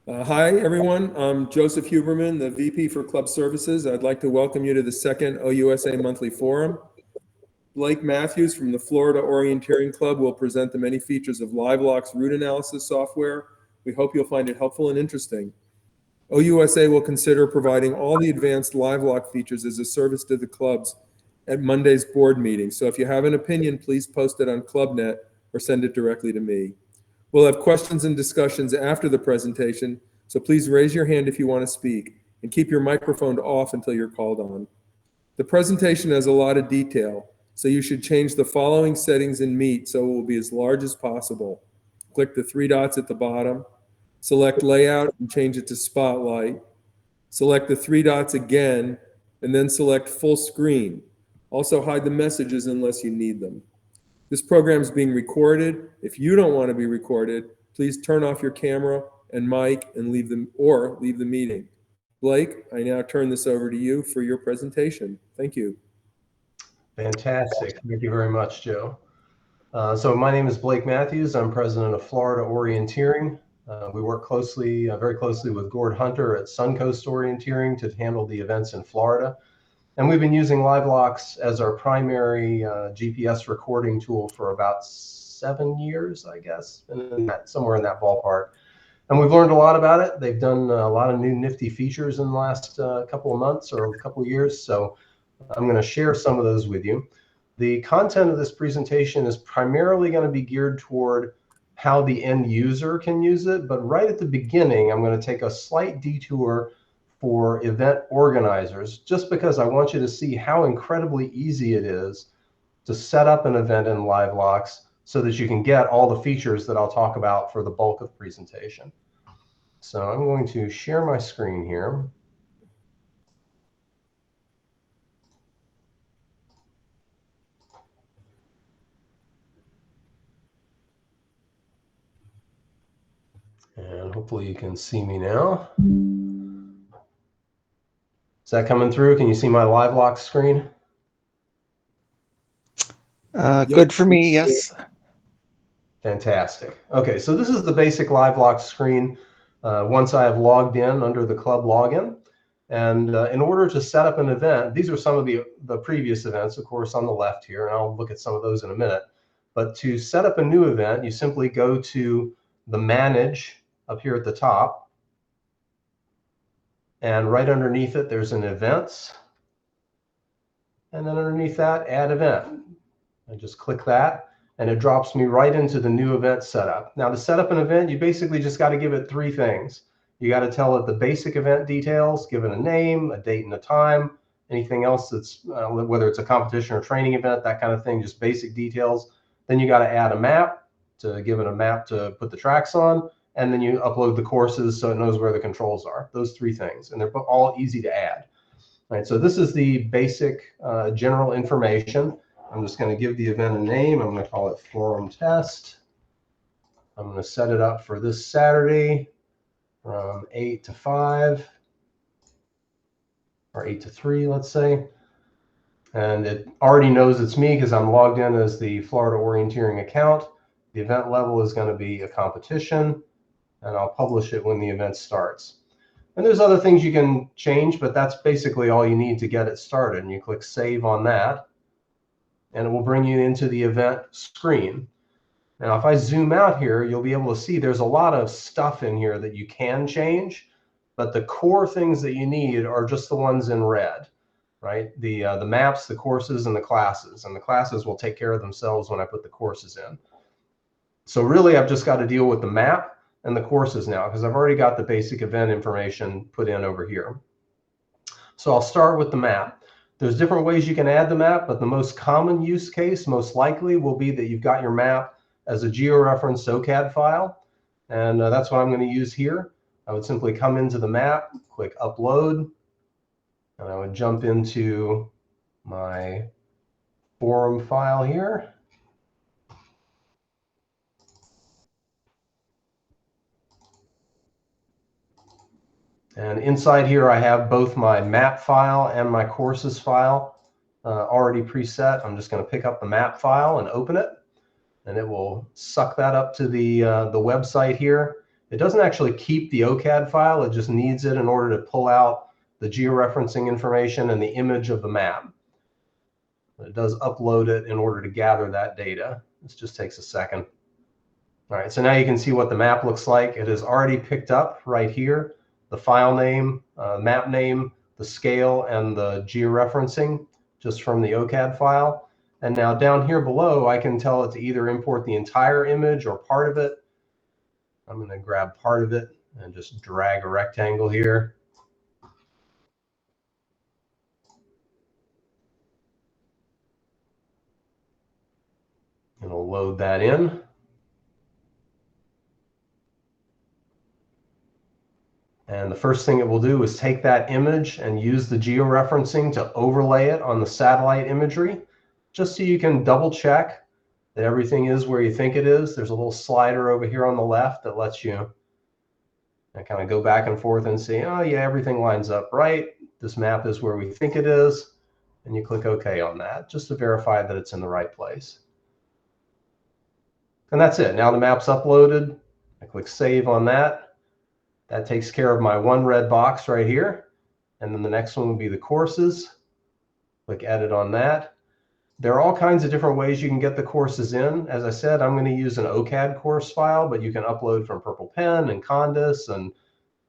Hi, everyone. I'm Joseph Huberman, the VP for Club Services. I'd like to welcome you to the second OUSA Monthly Forum. Blaik Mathews from the Florida Orienteering Club will present the many features of Livelock's route analysis software. We hope you'll find it helpful and interesting. OUSA will consider providing all the advanced Livelock features as a service to the clubs at Monday's board meeting. So if you have an opinion, please post it on ClubNet or send it directly to me. We'll have questions and discussions after the presentation, so please raise your hand if you want to speak and keep your microphone off until you're called on. The presentation has a lot of detail, so you should change the following settings in Meet so it will be as large as possible. Click the three dots at the bottom, select Layout and change it to Spotlight. Select the three dots again, and then select Full Screen. Also hide the messages unless you need them. This program is being recorded. If you don't want to be recorded, please turn off your camera and mic and leave the meeting. Blaik, I now turn this over to you for your presentation. Thank you. Fantastic. Thank you very much, Joe. So my name is Blaik Mathews. I'm president of Florida Orienteering. We work very closely with Gord Hunter at Suncoast Orienteering to handle the events in Florida. And we've been using Livelox as our primary GPS recording tool for about 7 years, I guess, somewhere in that ballpark. And we've learned a lot about it. They've done a lot of new nifty features in the last couple of months or a couple of years. So I'm going to share some of those with you. The content of this presentation is primarily going to be geared toward how the end user can use it. But right at the beginning, I'm going to take a slight detour for event organizers, just because I want you to see how incredibly easy it is to set up an event in Livelox so that you can get all the features that I'll talk about for the bulk of the presentation. So I'm going to share my screen here. And hopefully you can see me now. Is that coming through? Can you see my Livelox screen? Good for me, yes. Fantastic. Okay, so this is the basic Livelox screen once I have logged in under the club login. And in order to set up an event, these are some of the previous events, of course, on the left here, and I'll look at some of those in a minute. But to set up a new event, you simply go to the Manage up here at the top. And right underneath it, there's an Events. And then underneath that, Add Event. I just click that, and it drops me right into the new event setup. Now, to set up an event, you basically just got to give it 3 things. You got to tell it the basic event details, give it a name, a date and a time, anything else that's, whether it's a competition or training event, that kind of thing, just basic details. Then you got to add a map, to give it a map to put the tracks on, and then you upload the courses so it knows where the controls are. Those 3 things, and they're all easy to add. All right, so this is the basic general information. I'm just going to give the event a name. I'm going to call it Forum Test. I'm going to set it up for this Saturday from 8 to 5, or 8 to 3, let's say. And it already knows it's me because I'm logged in as the Florida Orienteering account. The event level is going to be a competition, and I'll publish it when the event starts. And there's other things you can change, but that's basically all you need to get it started. And you click Save on that, and it will bring you into the event screen. Now, if I zoom out here, you'll be able to see there's a lot of stuff in here that you can change, but the core things that you need are just the ones in red, right? The maps, the courses, and the classes. And the classes will take care of themselves when I put the courses in. So really, I've just got to deal with the map and the courses now, because I've already got the basic event information put in over here. So I'll start with the map. There's different ways you can add the map, but the most common use case, most likely, will be that you've got your map as a georeferenced SOCAD file. And that's what I'm going to use here. I would simply come into the map, click Upload, and I would jump into my forum file here. And inside here, I have both my map file and my courses file already preset. I'm just going to pick up the map file and open it, and it will suck that up to the website here. It doesn't actually keep the OCAD file. It just needs it in order to pull out the georeferencing information and the image of the map. It does upload it in order to gather that data. This just takes a second. All right, so now you can see what the map looks like. It has already picked up right here the file name, map name, the scale, and the georeferencing just from the OCAD file. And now down here below, I can tell it to either import the entire image or part of it. I'm going to grab part of it and just drag a rectangle here. It'll load that in. And the first thing it will do is take that image and use the georeferencing to overlay it on the satellite imagery, just so you can double check that everything is where you think it is. There's a little slider over here on the left that lets you kind of go back and forth and see, oh yeah, everything lines up right. This map is where we think it is. And you click OK on that, just to verify that it's in the right place. And that's it. Now the map's uploaded. I click Save on that. That takes care of my one red box right here. And then the next one will be the courses. Click Edit on that. There are all kinds of different ways you can get the courses in. As I said, I'm going to use an OCAD course file, but you can upload from Purple Pen and Condis and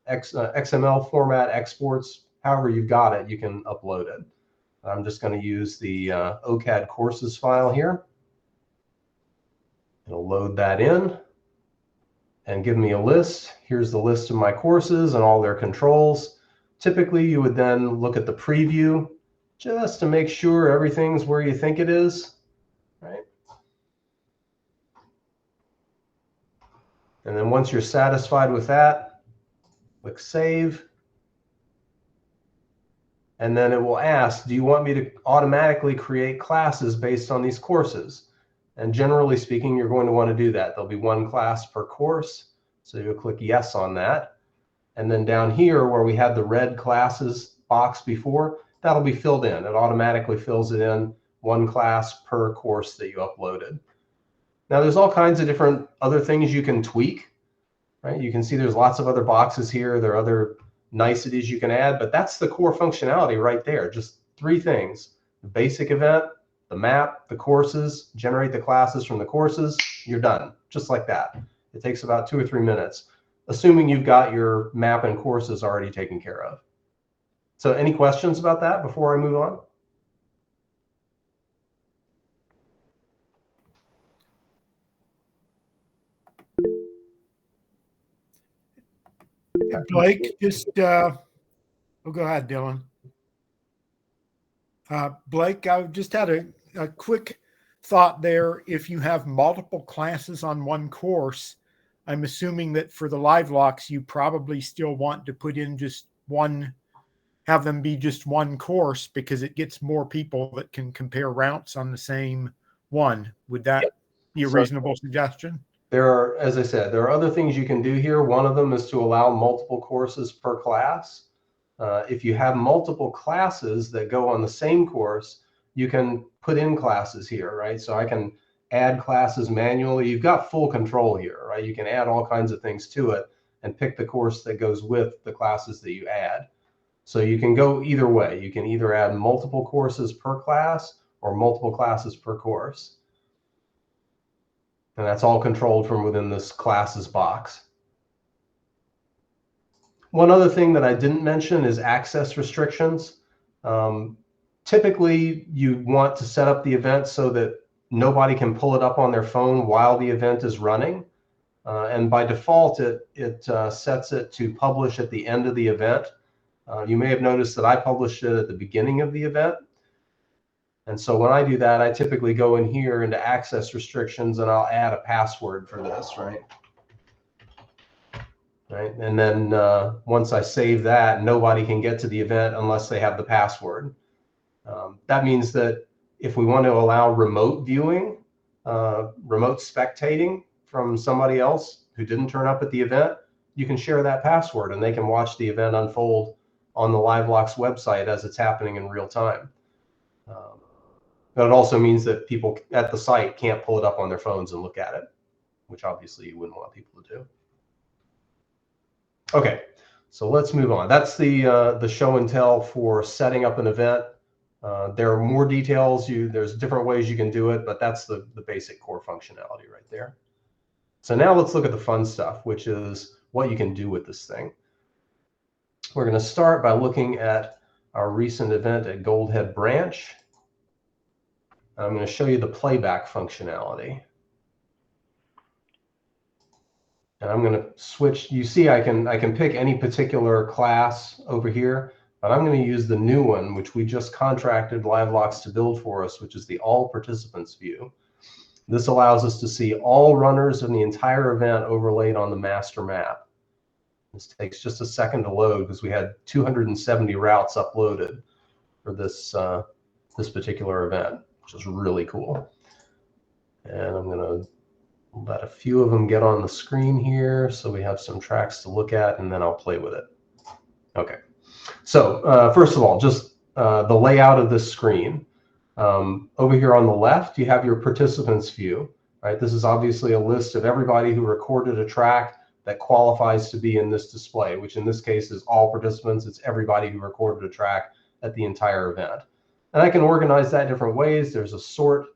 XML format exports. However you've got it, you can upload it. I'm just going to use the OCAD courses file here. It'll load that in and give me a list. Here's the list of my courses and all their controls. Typically, you would then look at the preview just to make sure everything's where you think it is, right? And then once you're satisfied with that, click Save. And then it will ask, do you want me to automatically create classes based on these courses? And generally speaking, you're going to want to do that. There'll be one class per course. So you'll click Yes on that. And then down here where we had the red classes box before, that'll be filled in. It automatically fills it in, one class per course that you uploaded. Now there's all kinds of different other things you can tweak, right? You can see there's lots of other boxes here. There are other niceties you can add, but that's the core functionality right there. Just three things: the basic event, the map, the courses, generate the classes from the courses. You're done, just like that. It takes about 2 or 3 minutes, assuming you've got your map and courses already taken care of. So any questions about that before I move on? Blake, just oh, go ahead, Dylan. Blake, I just had a quick thought there. If you have multiple classes on one course, I'm assuming that for the Livelox, you probably still want to put in just one, have them be just one course, because it gets more people that can compare routes on the same one. Would that be a reasonable suggestion? There are, as I said, there are other things you can do here. One of them is to allow multiple courses per class. If you have multiple classes that go on the same course, you can put in classes here, right? So I can add classes manually. You've got full control here, right? You can add all kinds of things to it and pick the course that goes with the classes that you add. So you can go either way. You can either add multiple courses per class or multiple classes per course. And that's all controlled from within this classes box. One other thing that I didn't mention is access restrictions. Typically, you want to set up the event so that nobody can pull it up on their phone while the event is running. And by default, it sets it to publish at the end of the event. You may have noticed that I published it at the beginning of the event. And so when I do that, I typically go in here into access restrictions and I'll add a password for this, right? And then once I save that, nobody can get to the event unless they have the password. That means that if we want to allow remote viewing, remote spectating from somebody else who didn't turn up at the event, you can share that password and they can watch the event unfold on the Livelox website as it's happening in real time. But it also means that people at the site can't pull it up on their phones and look at it, which obviously you wouldn't want people to do. Okay, so let's move on. That's the show and tell for setting up an event. There are more details. There's different ways you can do it, but that's the basic core functionality right there. So now let's look at the fun stuff, which is what you can do with this thing. We're going to start by looking at our recent event at Goldhead Branch. I'm going to show you the playback functionality. And I'm going to switch. You see, I can pick any particular class over here, but I'm going to use the new one, which we just contracted Livelox to build for us, which is the all participants view. This allows us to see all runners in the entire event overlaid on the master map. This takes just a second to load because we had 270 routes uploaded for this this particular event, which is really cool. And I'm going to let a few of them get on the screen here so we have some tracks to look at, and then I'll play with it. Okay, so first of all, just the layout of this screen. Over here on the left, you have your participants view, right? This is obviously a list of everybody who recorded a track that qualifies to be in this display, which in this case is all participants. It's everybody who recorded a track at the entire event. And I can organize that different ways. There's a sort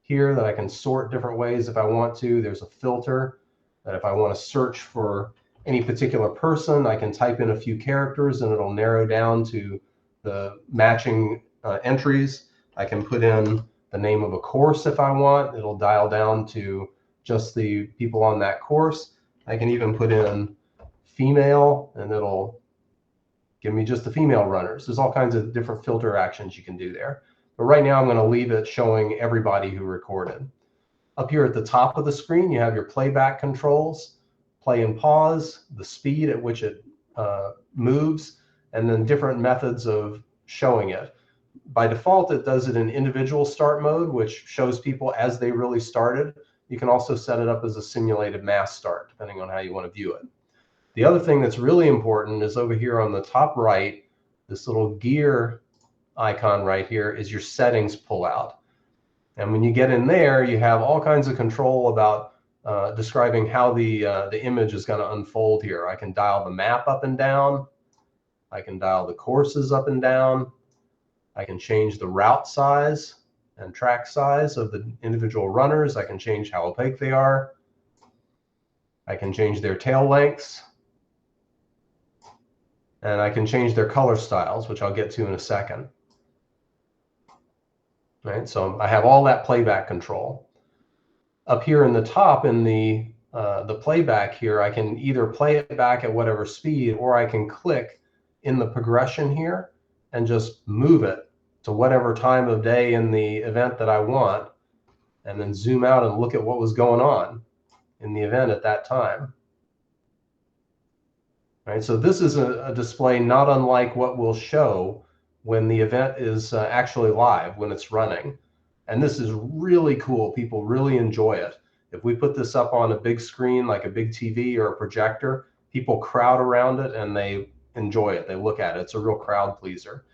here that I can sort different ways if I want to. There's a filter that if I want to search for any particular person, I can type in a few characters and it'll narrow down to the matching entries. I can put in the name of a course if I want. It'll dial down to just the people on that course. I can even put in female and it'll give me just the female runners. There's all kinds of different filter actions you can do there. But right now I'm going to leave it showing everybody who recorded. Up here at the top of the screen, you have your playback controls, play and pause, the speed at which it moves, and then different methods of showing it. By default, it does it in individual start mode, which shows people as they really started. You can also set it up as a simulated mass start, depending on how you want to view it. The other thing that's really important is over here on the top right, this little gear icon right here is your settings pullout. And when you get in there, you have all kinds of control about describing how the image is going to unfold here. I can dial the map up and down. I can dial the courses up and down. I can change the route size and track size of the individual runners. I can change how opaque they are. I can change their tail lengths. And I can change their color styles, which I'll get to in a second. Right, so I have all that playback control. Up here in the top in the playback here, I can either play it back at whatever speed, or I can click in the progression here and just move it to whatever time of day in the event that I want, and then zoom out and look at what was going on in the event at that time. Right, so this is a display not unlike what we'll show when the event is actually live, when it's running. And this is really cool. People really enjoy it. If we put this up on a big screen, like a big TV or a projector, people crowd around it and they enjoy it. They look at it. It's a real crowd pleaser.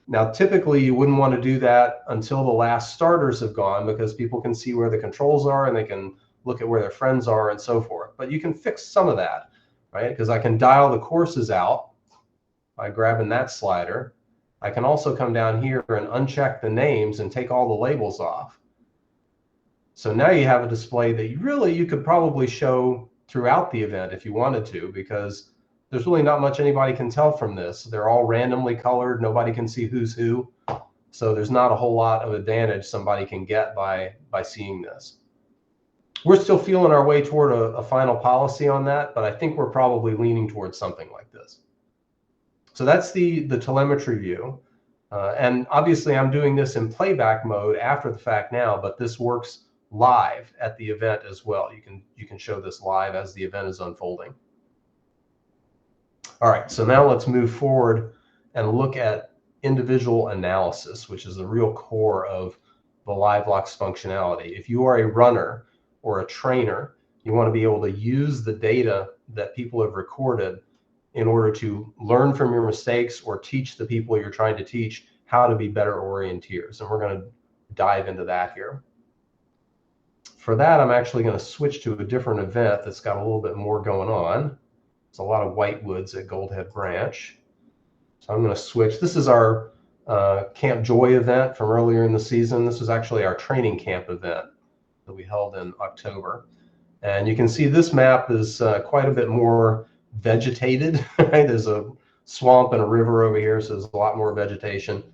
Now, typically, you wouldn't want to do that until the last starters have gone, because people can see where the controls are and they can look at where their friends are and so forth. But you can fix some of that, right? Because I can dial the courses out by grabbing that slider. I can also come down here and uncheck the names and take all the labels off. So now you have a display that you could probably show throughout the event if you wanted to, because there's really not much anybody can tell from this. They're all randomly colored. Nobody can see who's who. So there's not a whole lot of advantage somebody can get by seeing this. We're still feeling our way toward a final policy on that, but I think we're probably leaning towards something like this. So that's the telemetry view. And obviously I'm doing this in playback mode after the fact now, but this works live at the event as well. You can show this live as the event is unfolding. All right, so now let's move forward and look at individual analysis, which is the real core of the Livelox functionality. If you are a runner or a trainer, you want to be able to use the data that people have recorded in order to learn from your mistakes or teach the people you're trying to teach how to be better orienteers. And we're going to dive into that here. For that, I'm actually going to switch to a different event that's got a little bit more going on. There's a lot of whitewoods at Goldhead Branch. So I'm going to switch. This is our Camp Joy event from earlier in the season. This was actually our training camp event that we held in October. And you can see this map is quite a bit more vegetated. Right? There's a swamp and a river over here, so there's a lot more vegetation.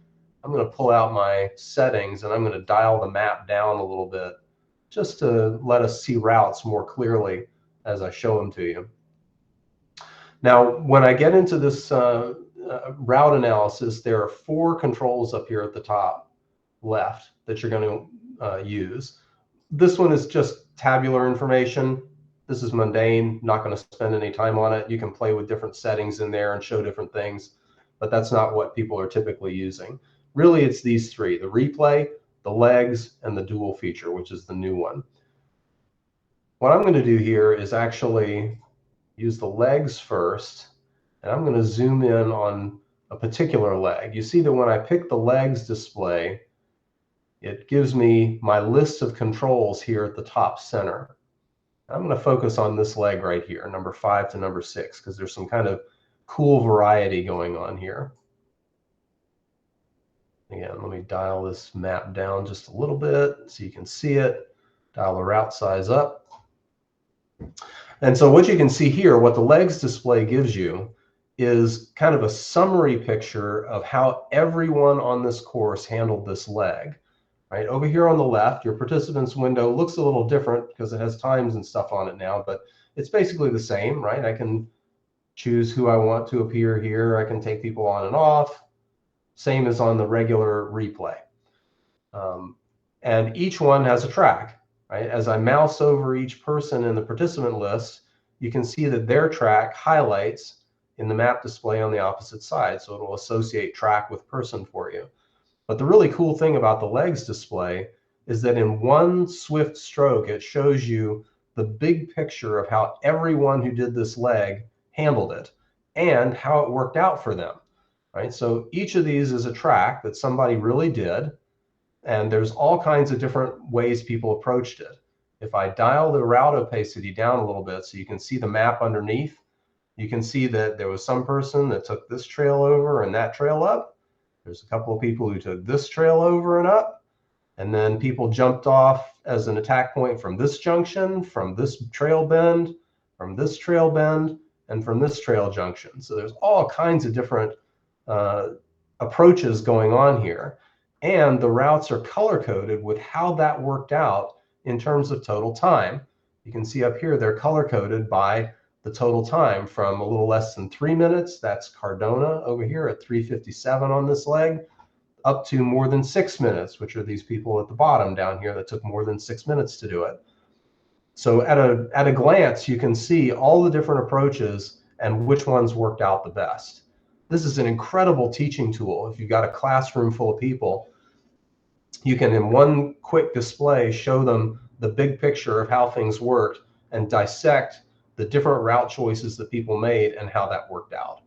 I'm going to pull out my settings and I'm going to dial the map down a little bit just to let us see routes more clearly as I show them to you. Now, when I get into this route analysis, there are 4 controls up here at the top left that you're going to use. This one is just tabular information. This is mundane, not going to spend any time on it. You can play with different settings in there and show different things, but that's not what people are typically using. Really, it's these 3, the replay, the legs, and the dual feature, which is the new one. What I'm going to do here is actually use the legs first, and I'm going to zoom in on a particular leg. You see that when I pick the legs display, it gives me my list of controls here at the top center. I'm going to focus on this leg right here, number 5 to number 6, because there's some kind of cool variety going on here. Again, let me dial this map down just a little bit so you can see it. Dial the route size up. And so what you can see here, what the legs display gives you is kind of a summary picture of how everyone on this course handled this leg. Right over here on the left, your participants window looks a little different because it has times and stuff on it now, but it's basically the same, right? I can choose who I want to appear here. I can take people on and off. Same as on the regular replay. And each one has a track, right? As I mouse over each person in the participant list, you can see that their track highlights in the map display on the opposite side. So it'll associate track with person for you. But the really cool thing about the legs display is that in one swift stroke, it shows you the big picture of how everyone who did this leg handled it and how it worked out for them. Right? So each of these is a track that somebody really did, and there's all kinds of different ways people approached it. If I dial the route opacity down a little bit so you can see the map underneath, you can see that there was some person that took this trail over and that trail up. There's a couple of people who took this trail over and up, and then people jumped off as an attack point from this junction, from this trail bend, from this trail bend, and from this trail junction. So there's all kinds of different approaches going on here, and the routes are color coded with how that worked out in terms of total time. You can see up here they're color coded by the total time from a little less than 3 minutes. That's Cardona over here at 3:57 on this leg, up to more than 6 minutes, which are these people at the bottom down here that took more than 6 minutes to do it. So at a glance, you can see all the different approaches and which ones worked out the best. This is an incredible teaching tool. If you've got a classroom full of people, you can, in one quick display, show them the big picture of how things worked and dissect the different route choices that people made and how that worked out.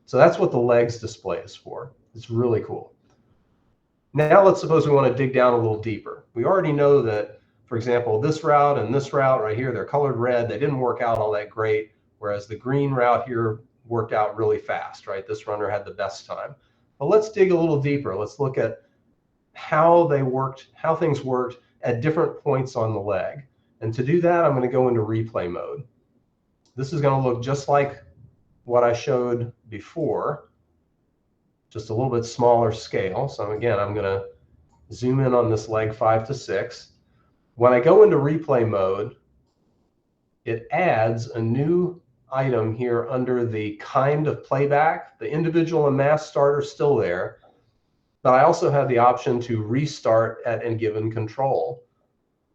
So that's what the legs display is for. It's really cool. Now let's suppose we want to dig down a little deeper. We already know that, for example, this route and this route right here, they're colored red. They didn't work out all that great, whereas the green route here worked out really fast, right? This runner had the best time. But let's dig a little deeper. Let's look at how they worked, how things worked at different points on the leg. And to do that, I'm going to go into replay mode. This is going to look just like what I showed before, just a little bit smaller scale. So again, I'm going to zoom in on this leg 5 to 6. When I go into replay mode, it adds a new item here under the kind of playback. The individual and mass start are still there, but I also have the option to restart at any given control.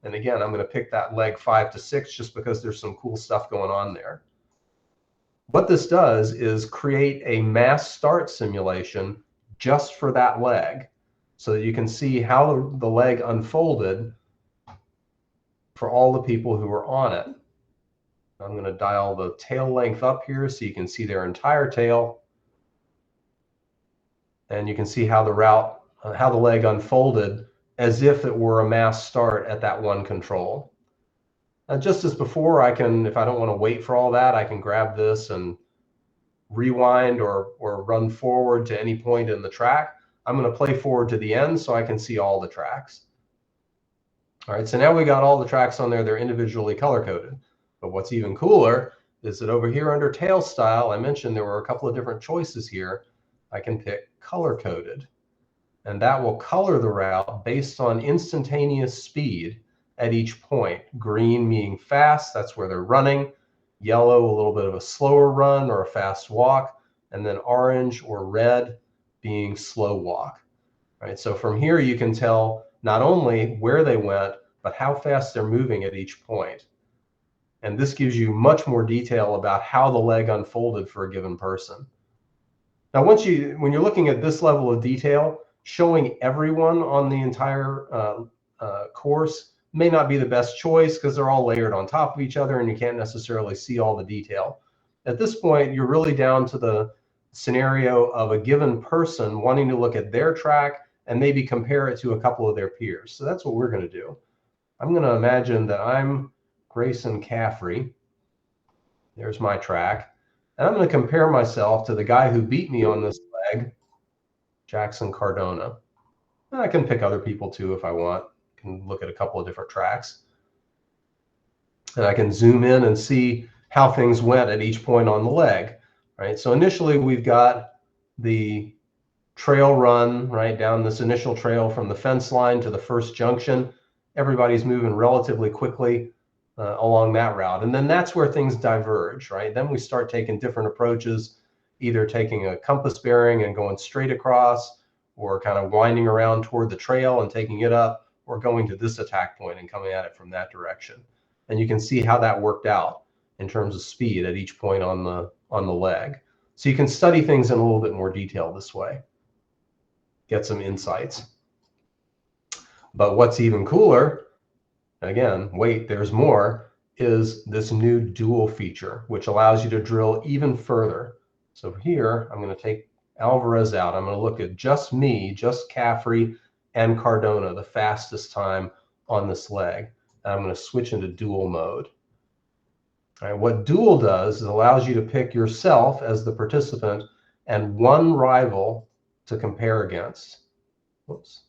And again, I'm going to pick that leg 5 to 6 just because there's some cool stuff going on there. What this does is create a mass start simulation just for that leg so that you can see how the leg unfolded for all the people who were on it. I'm going to dial the tail length up here so you can see their entire tail. And you can see how the route, how the leg unfolded as if it were a mass start at that one control. Just as before, I can, if I don't want to wait for all that, I can grab this and rewind or run forward to any point in the track. I'm going to play forward to the end so I can see all the tracks. All right, so now we got all the tracks on there. They're individually color-coded. But what's even cooler is that over here under tail style, I mentioned there were a couple of different choices here. I can pick color-coded, and that will color the route based on instantaneous speed at each point. Green meaning fast, that's where they're running. Yellow, a little bit of a slower run or a fast walk. And then orange or red being slow walk. Right, so from here you can tell not only where they went, but how fast they're moving at each point. And this gives you much more detail about how the leg unfolded for a given person. Now, when you're looking at this level of detail, showing everyone on the entire course may not be the best choice because they're all layered on top of each other and you can't necessarily see all the detail. At this point, you're really down to the scenario of a given person wanting to look at their track and maybe compare it to a couple of their peers. So that's what we're going to do. I'm going to imagine that I'm Grayson Caffrey. There's my track. And I'm going to compare myself to the guy who beat me on this leg, Jackson Cardona. I can pick other people too if I want. I can look at a couple of different tracks. And I can zoom in and see how things went at each point on the leg. Right? So initially we've got the trail run right down this initial trail from the fence line to the first junction. Everybody's moving relatively quickly along that route. And then that's where things diverge, right? Then we start taking different approaches, either taking a compass bearing and going straight across, or kind of winding around toward the trail and taking it up, or going to this attack point and coming at it from that direction. And you can see how that worked out in terms of speed at each point on the leg. So you can study things in a little bit more detail this way, get some insights. But what's even cooler, again, wait, there's more, is this new dual feature, which allows you to drill even further. So here, I'm going to take Alvarez out. I'm going to look at just me, just Caffrey and Cardona, the fastest time on this leg. And I'm going to switch into dual mode. All right, what dual does is allows you to pick yourself as the participant and one rival to compare against. Whoops.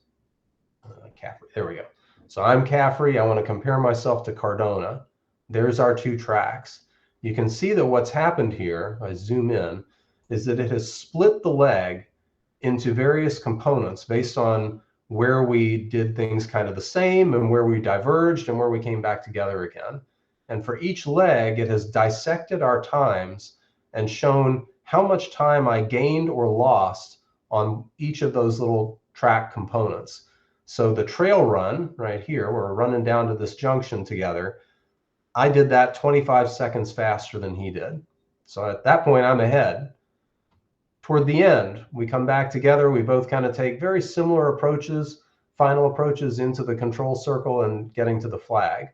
Caffrey. There we go. So I'm Caffrey. I want to compare myself to Cardona. There's our two tracks. You can see that what's happened here, I zoom in, is that it has split the leg into various components based on where we did things kind of the same and where we diverged and where we came back together again. And for each leg, it has dissected our times and shown how much time I gained or lost on each of those little track components. So the trail run right here, we're running down to this junction together. I did that 25 seconds faster than he did. So at that point, I'm ahead. Toward the end, we come back together. We both kind of take very similar approaches, final approaches into the control circle and getting to the flag.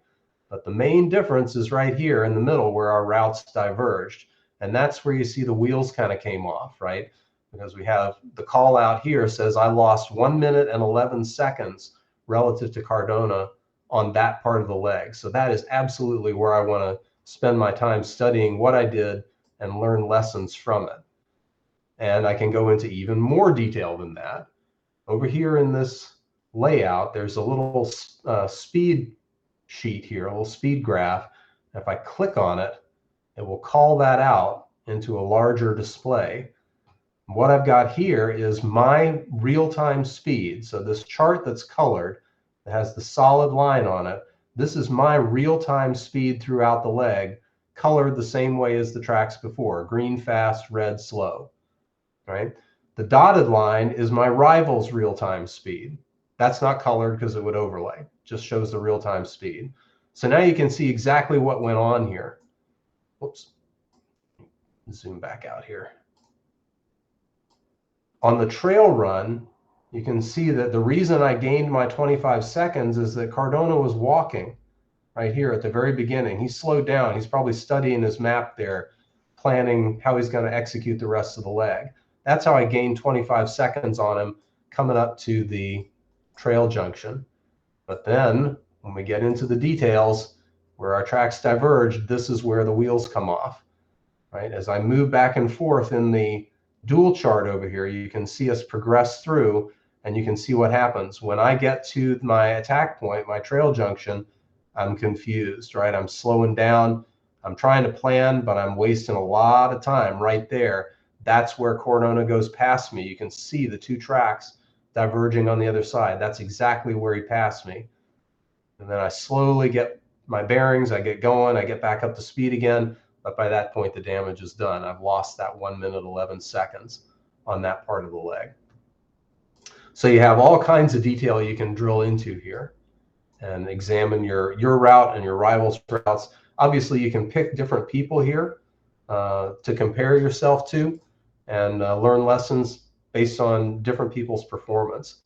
But the main difference is right here in the middle where our routes diverged. And that's where you see the wheels kind of came off, right? Because we have the call out here says I lost 1 minute and 11 seconds relative to Cardona on that part of the leg. So that is absolutely where I want to spend my time studying what I did and learn lessons from it. And I can go into even more detail than that. Over here in this layout, there's a little speed sheet here, a little speed graph. If I click on it, it will call that out into a larger display. What I've got here is my real-time speed. So this chart that's colored, that has the solid line on it, this is my real-time speed throughout the leg, colored the same way as the tracks before, green fast, red slow, right? The dotted line is my rival's real-time speed. That's not colored because it would overlay, just shows the real-time speed. So now you can see exactly what went on here. Whoops, zoom back out here. On the trail run, you can see that the reason I gained my 25 seconds is that Cardona was walking right here at the very beginning. He slowed down. He's probably studying his map there, planning how he's going to execute the rest of the leg. That's how I gained 25 seconds on him coming up to the trail junction. But then when we get into the details, Where our tracks diverge, this is where the wheels come off, right? As I move back and forth in the dual chart over here, you can see us progress through, and you can see what happens. When I get to my attack point, my trail junction, I'm confused, right? I'm slowing down. I'm trying to plan, but I'm wasting a lot of time right there. That's where Cordona goes past me. You can see the two tracks diverging on the other side. That's exactly where he passed me. And then I slowly get my bearings, I get going, I get back up to speed again. But by that point, the damage is done. I've lost that 1 minute, 11 seconds on that part of the leg. So you have all kinds of detail you can drill into here and examine your route and your rivals' routes. Obviously, you can pick different people here to compare yourself to and learn lessons based on different people's performance.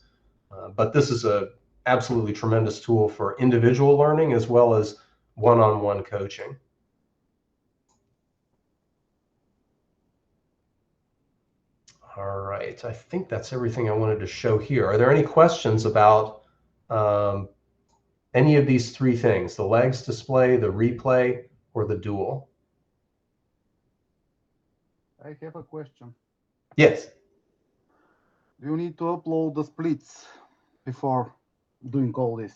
But this is a absolutely tremendous tool for individual learning as well as one-on-one coaching. All right, I think that's everything I wanted to show here. Are there any questions about any of these three things, the legs display, the replay, or the dual? I have a question. Yes. Do you need to upload the splits before doing all this?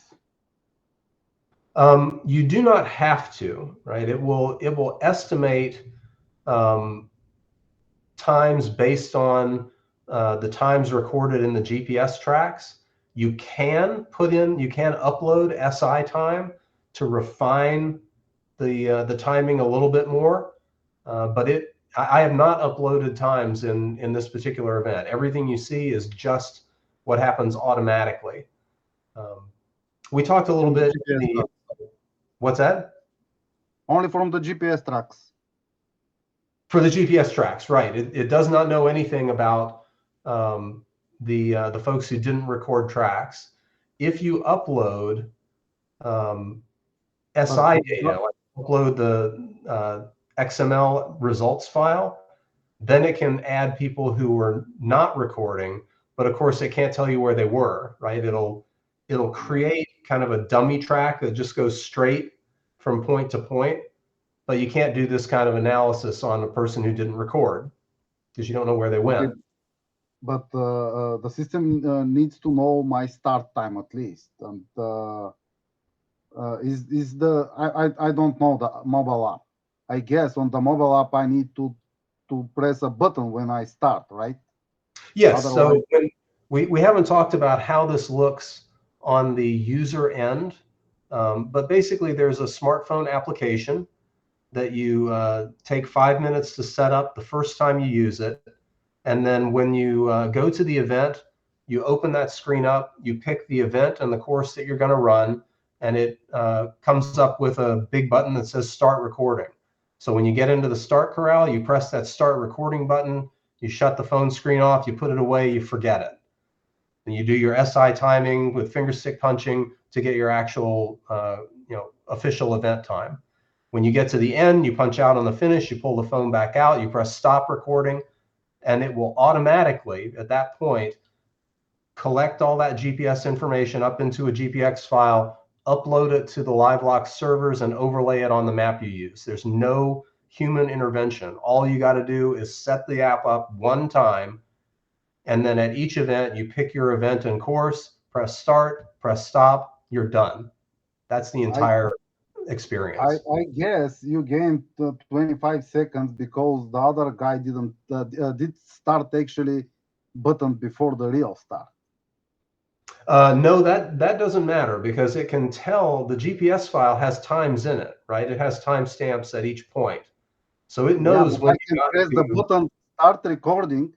You do not have to, right? It will estimate times based on the times recorded in the GPS tracks. You can upload SI time to refine the timing a little bit more, but I have not uploaded times in this particular event. Everything you see is just what happens automatically. We talked a little bit. What's that? Only from the GPS tracks. For the GPS tracks, right? It does not know anything about the folks who didn't record tracks. If you upload SI data, like upload the XML results file, then it can add people who were not recording, but of course it can't tell you where they were, right? It'll create kind of a dummy track that just goes straight from point to point, but you can't do this kind of analysis on a person who didn't record because you don't know where they went. Okay. But the system needs to know my start time at least. And I don't know the mobile app. I guess on the mobile app I need to press a button when I start, right? Yes. Otherwise, So we haven't talked about how this looks on the user end, but basically there's a smartphone application that you take 5 minutes to set up the first time you use it. And then when you go to the event, you open that screen up, you pick the event and the course that you're going to run, and it comes up with a big button that says start recording. So when you get into the start corral, you press that start recording button, you shut the phone screen off, you put it away, you forget it. And you do your SI timing with finger stick punching to get your actual official event time. When you get to the end, you punch out on the finish, you pull the phone back out, you press stop recording, and it will automatically, at that point, collect all that GPS information up into a GPX file, upload it to the Livelox servers, and overlay it on the map you use. There's no human intervention. All you got to do is set the app up one time, and then at each event, you pick your event and course, press start, press stop, you're done. That's the entire experience. I guess you gained 25 seconds because the other guy did start actually button before the real start. No, that doesn't matter because it can tell the GPS file has times in it, right? It has timestamps at each point. So it knows when I can press the button start recording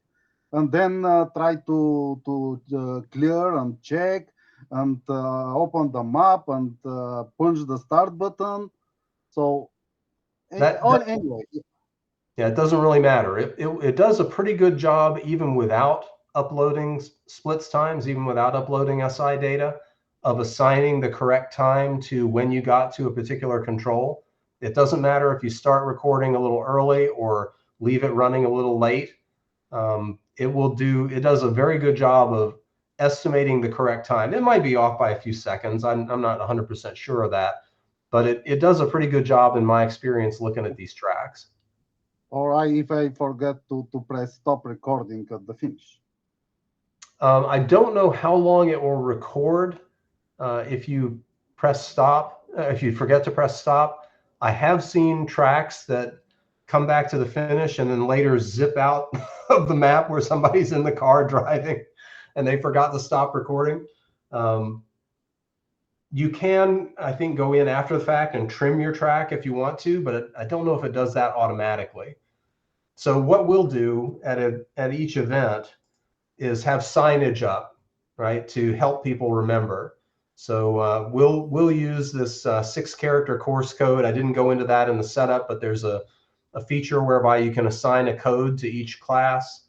and then try to clear and check and open the map and punch the start button. So anyway. Yeah, it doesn't really matter. It does a pretty good job even without uploading splits times, even without uploading SI data, of assigning the correct time to when you got to a particular control. It doesn't matter if you start recording a little early or leave it running a little late. It does a very good job of estimating the correct time. It might be off by a few seconds. I'm not 100% sure of that, but it does a pretty good job in my experience looking at these tracks. Or if I forget to press stop recording at the finish. I don't know how long it will record if you press stop, if you forget to press stop. I have seen tracks that come back to the finish and then later zip out of the map where somebody's in the car driving and they forgot to stop recording. You can, I think, go in after the fact and trim your track if you want to, but I don't know if it does that automatically. So what we'll do at each event is have signage up, right, to help people remember. So we'll use this 6-character course code. I didn't go into that in the setup, but there's a feature whereby you can assign a code to each class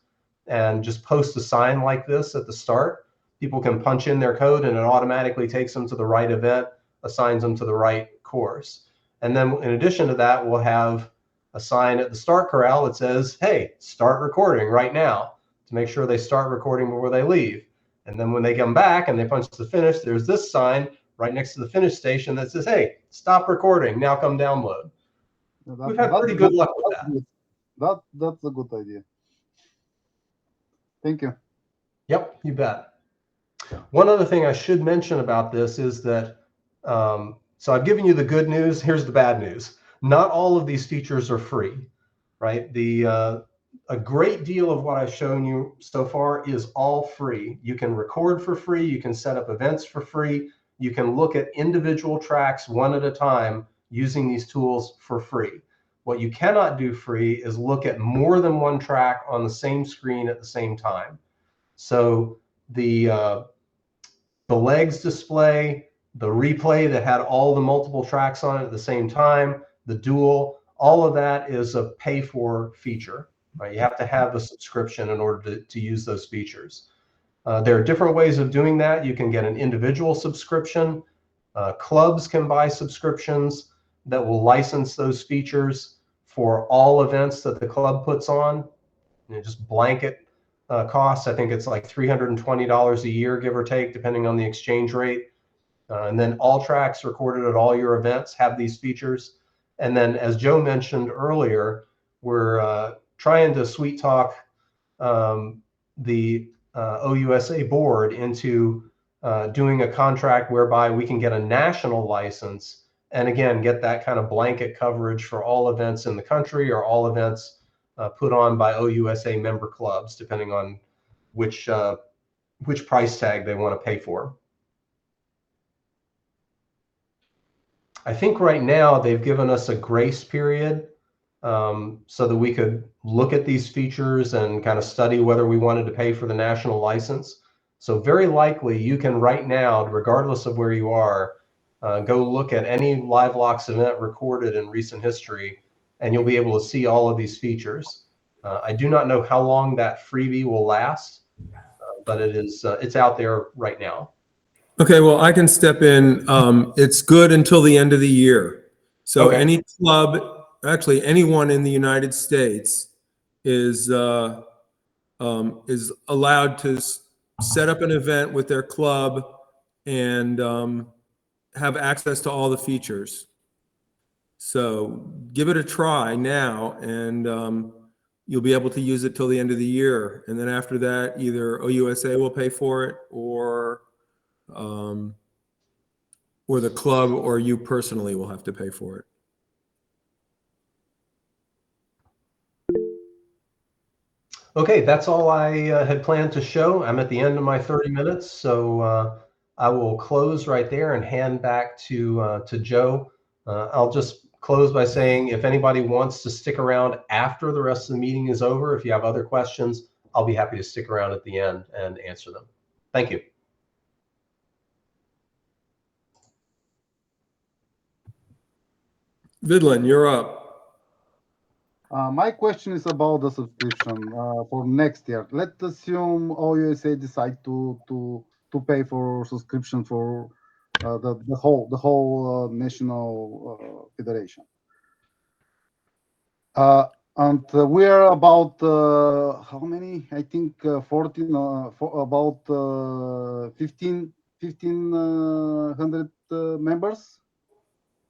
and just post a sign like this at the start. People can punch in their code and it automatically takes them to the right event, assigns them to the right course. And then in addition to that, we'll have a sign at the start corral that says, hey, start recording right now, to make sure they start recording before they leave. And then when they come back and they punch the finish, there's this sign right next to the finish station that says, hey, stop recording, now come download. We've had pretty good luck with that. That's a good idea. Thank you. Yep, you bet. One other thing I should mention about this is that, so I've given you the good news, here's the bad news. Not all of these features are free, right? A great deal of what I've shown you so far is all free. You can record for free, you can set up events for free, you can look at individual tracks one at a time using these tools for free. What you cannot do free is look at more than one track on the same screen at the same time. So the legs display, the replay that had all the multiple tracks on it at the same time, the dual, all of that is a pay for feature. Right? You have to have a subscription in order to use those features. There are different ways of doing that. You can get an individual subscription. Clubs can buy subscriptions that will license those features for all events that the club puts on. Just blanket costs. I think it's like $320 a year, give or take, depending on the exchange rate. And then all tracks recorded at all your events have these features. And then, as Joe mentioned earlier, we're trying to sweet talk the OUSA board into doing a contract whereby we can get a national license and again get that kind of blanket coverage for all events in the country or all events put on by OUSA member clubs, depending on which price tag they want to pay for. I think right now they've given us a grace period so that we could look at these features and kind of study whether we wanted to pay for the national license. So very likely you can right now, regardless of where you are, go look at any Livelox event recorded in recent history, and you'll be able to see all of these features. I do not know how long that freebie will last, but it's out there right now. Okay, well, I can step in. It's good until the end of the year. So Okay. any club, actually anyone in the United States is allowed to set up an event with their club and have access to all the features. So give it a try now, and you'll be able to use it till the end of the year. And then after that, either OUSA will pay for it, or the club or you personally will have to pay for it. Okay, that's all I had planned to show. I'm at the end of my 30 minutes, so I will close right there and hand back to Joe. I'll just close by saying if anybody wants to stick around after the rest of the meeting is over, if you have other questions, I'll be happy to stick around at the end and answer them. Thank you. Vidlin, you're up. My question is about the subscription for next year. Let's assume OUSA decide to pay for subscription for the whole national federation. And we are about how many? I think 14, about 1,500 members.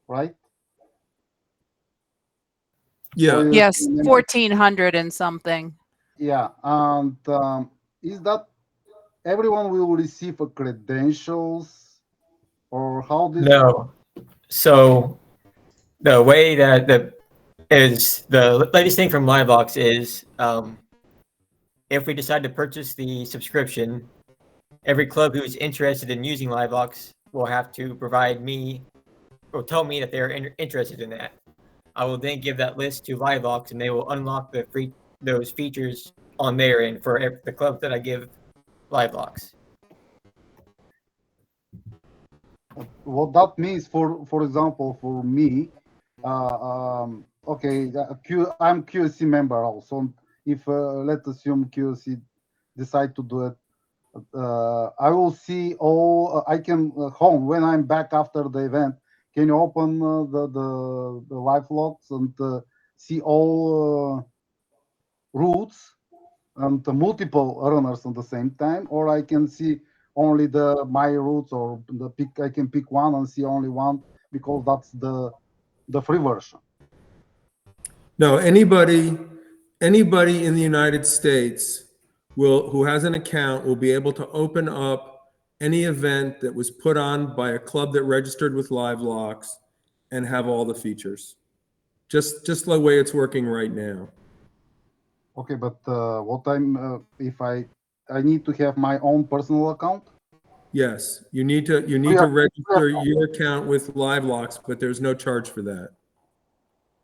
right? Yeah, Yes, 1,400 and something. Yeah, and is that everyone will receive a credentials, or how this? No. So the way that the latest thing from Livelox is if we decide to purchase the subscription, every club who is interested in using Livelox will have to provide me or tell me that they're interested in that. I will then give that list to Livelox, and they will unlock those features on their end for the clubs that I give Livelox. What that means, for example, for me, okay, I'm QSC member also. If let's assume QSC decide to do it, I will see all. I can home when I'm back after the event. Can you open the Livelox and see all routes and multiple runners at the same time, or I can see only my routes, or I can pick one and see only one because that's the free version. no, anybody in the United States who has an account will be able to open up any event that was put on by a club that registered with Livelox and have all the features. Just the way it's working right now. Okay, but what if I need to have my own personal account? Yes, you need to register your account with Livelox, but there's no charge for that.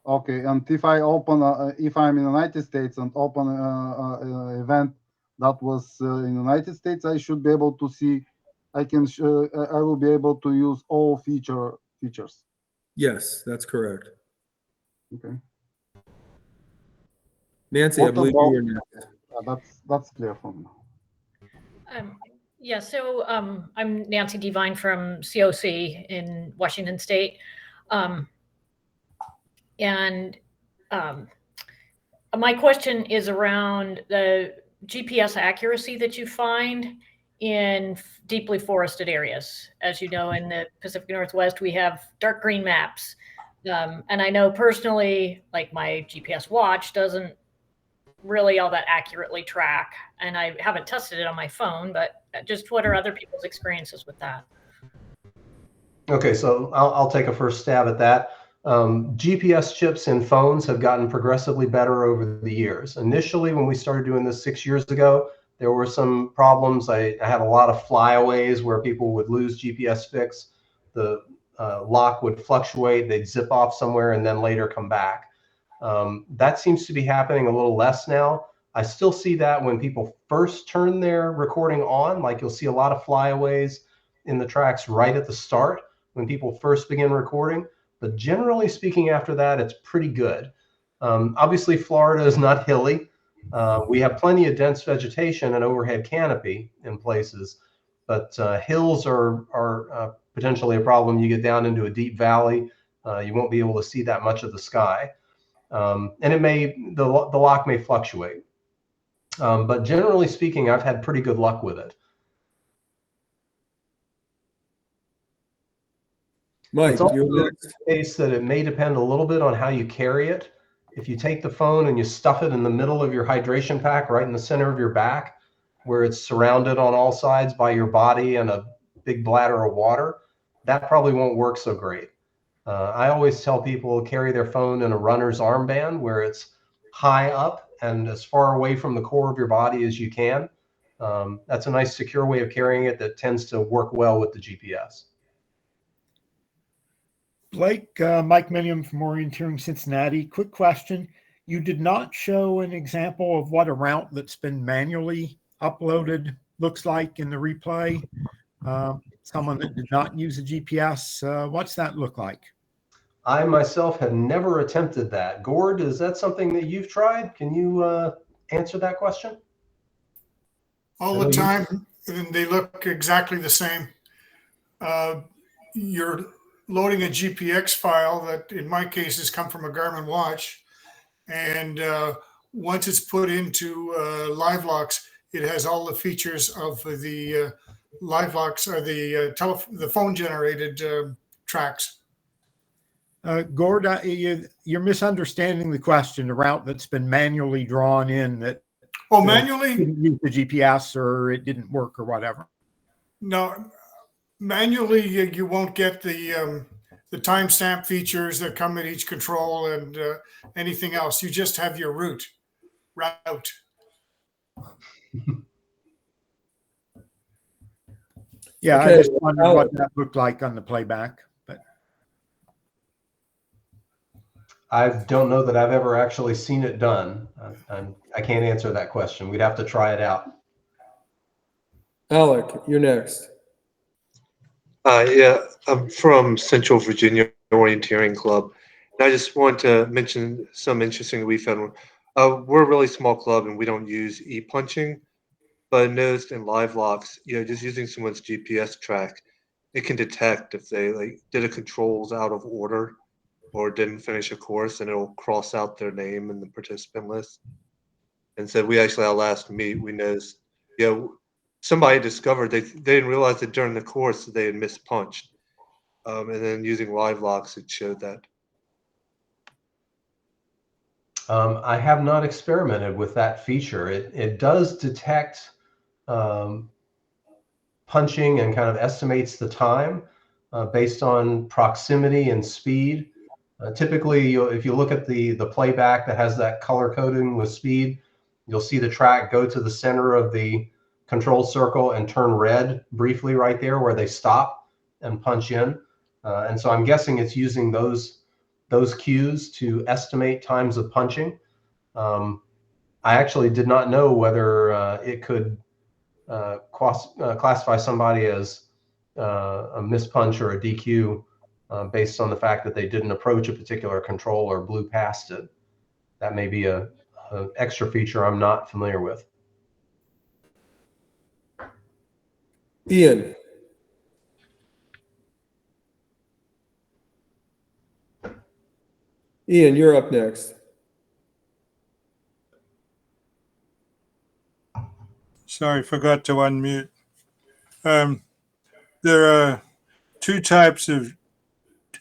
Okay, and if I open, if I'm in the United States and open an event that was in the United States, I should be able to see. I will be able to use all features. Yes, that's correct. Okay. Nancy, I believe you were next. That's clear for me. Yeah, so I'm Nancy Devine from COC in Washington State. My question is around the GPS accuracy that you find in deeply forested areas. As you know, in the Pacific Northwest, we have dark green maps. And I know personally, like my GPS watch doesn't really all that accurately track. And I haven't tested it on my phone, but just what are other people's experiences with that? Okay, so I'll take a first stab at that. GPS chips in phones have gotten progressively better over the years. Initially, when we started doing this 6 years ago, there were some problems. I had a lot of flyaways where people would lose GPS fix. The lock would fluctuate, they'd zip off somewhere and then later come back. That seems to be happening a little less now. I still see that when people first turn their recording on, like you'll see a lot of flyaways in the tracks right at the start when people first begin recording. But generally speaking, after that, it's pretty good. Obviously, Florida is not hilly. We have plenty of dense vegetation and overhead canopy in places, but hills are potentially a problem. You get down into a deep valley, you won't be able to see that much of the sky. And the lock may fluctuate. But generally speaking, I've had pretty good luck with it. Mike, it's also you're the next. case that it may depend a little bit on how you carry it. If you take the phone and you stuff it in the middle of your hydration pack, right in the center of your back, where it's surrounded on all sides by your body and a big bladder of water, that probably won't work so great. I always tell people carry their phone in a runner's armband where it's high up and as far away from the core of your body as you can. That's a nice secure way of carrying it that tends to work well with the GPS. Blaik, Mike Milliam from Orienteering Cincinnati. Quick question. You did not show an example of what a route that's been manually uploaded looks like in the replay. Someone that did not use a GPS, what's that look like? I myself have never attempted that. Gord, is that something that you've tried? Can you answer that question? All the time, and they look exactly the same. You're loading a GPX file that in my case has come from a Garmin watch. And once it's put into Livelox, it has all the features of the Livelox or the phone generated tracks. Gord, you're misunderstanding the question. The route that's been manually drawn in that Manually? didn't use the GPS or it didn't work or whatever. No, manually you won't get the timestamp features that come at each control and anything else. You just have your route. Yeah, Okay, I just wondered what that looked like on the playback. But I don't know that I've ever actually seen it done. I can't answer that question. We'd have to try it out. Alec, you're next. Yeah, I'm from Central Virginia Orienteering Club. And I just want to mention some interesting we found. We're a really small club and we don't use e-punching, but I noticed in Livelox, just using someone's GPS track, it can detect if they did a controls out of order or didn't finish a course, and it'll cross out their name in the participant list. And so we actually, our last meet, we noticed, somebody discovered they didn't realize that during the course they had mispunched. And then using Livelox, it showed that. I have not experimented with that feature. It does detect punching and kind of estimates the time based on proximity and speed. Typically, if you look at the playback that has that color coding with speed, you'll see the track go to the center of the control circle and turn red briefly right there where they stop and punch in. And so I'm guessing it's using those cues to estimate times of punching. I actually did not know whether it could classify somebody as a mispunch or a DQ based on the fact that they didn't approach a particular control or blew past it. That may be an extra feature I'm not familiar with. Ian. Ian, you're up next. Sorry, forgot to unmute. There are two types of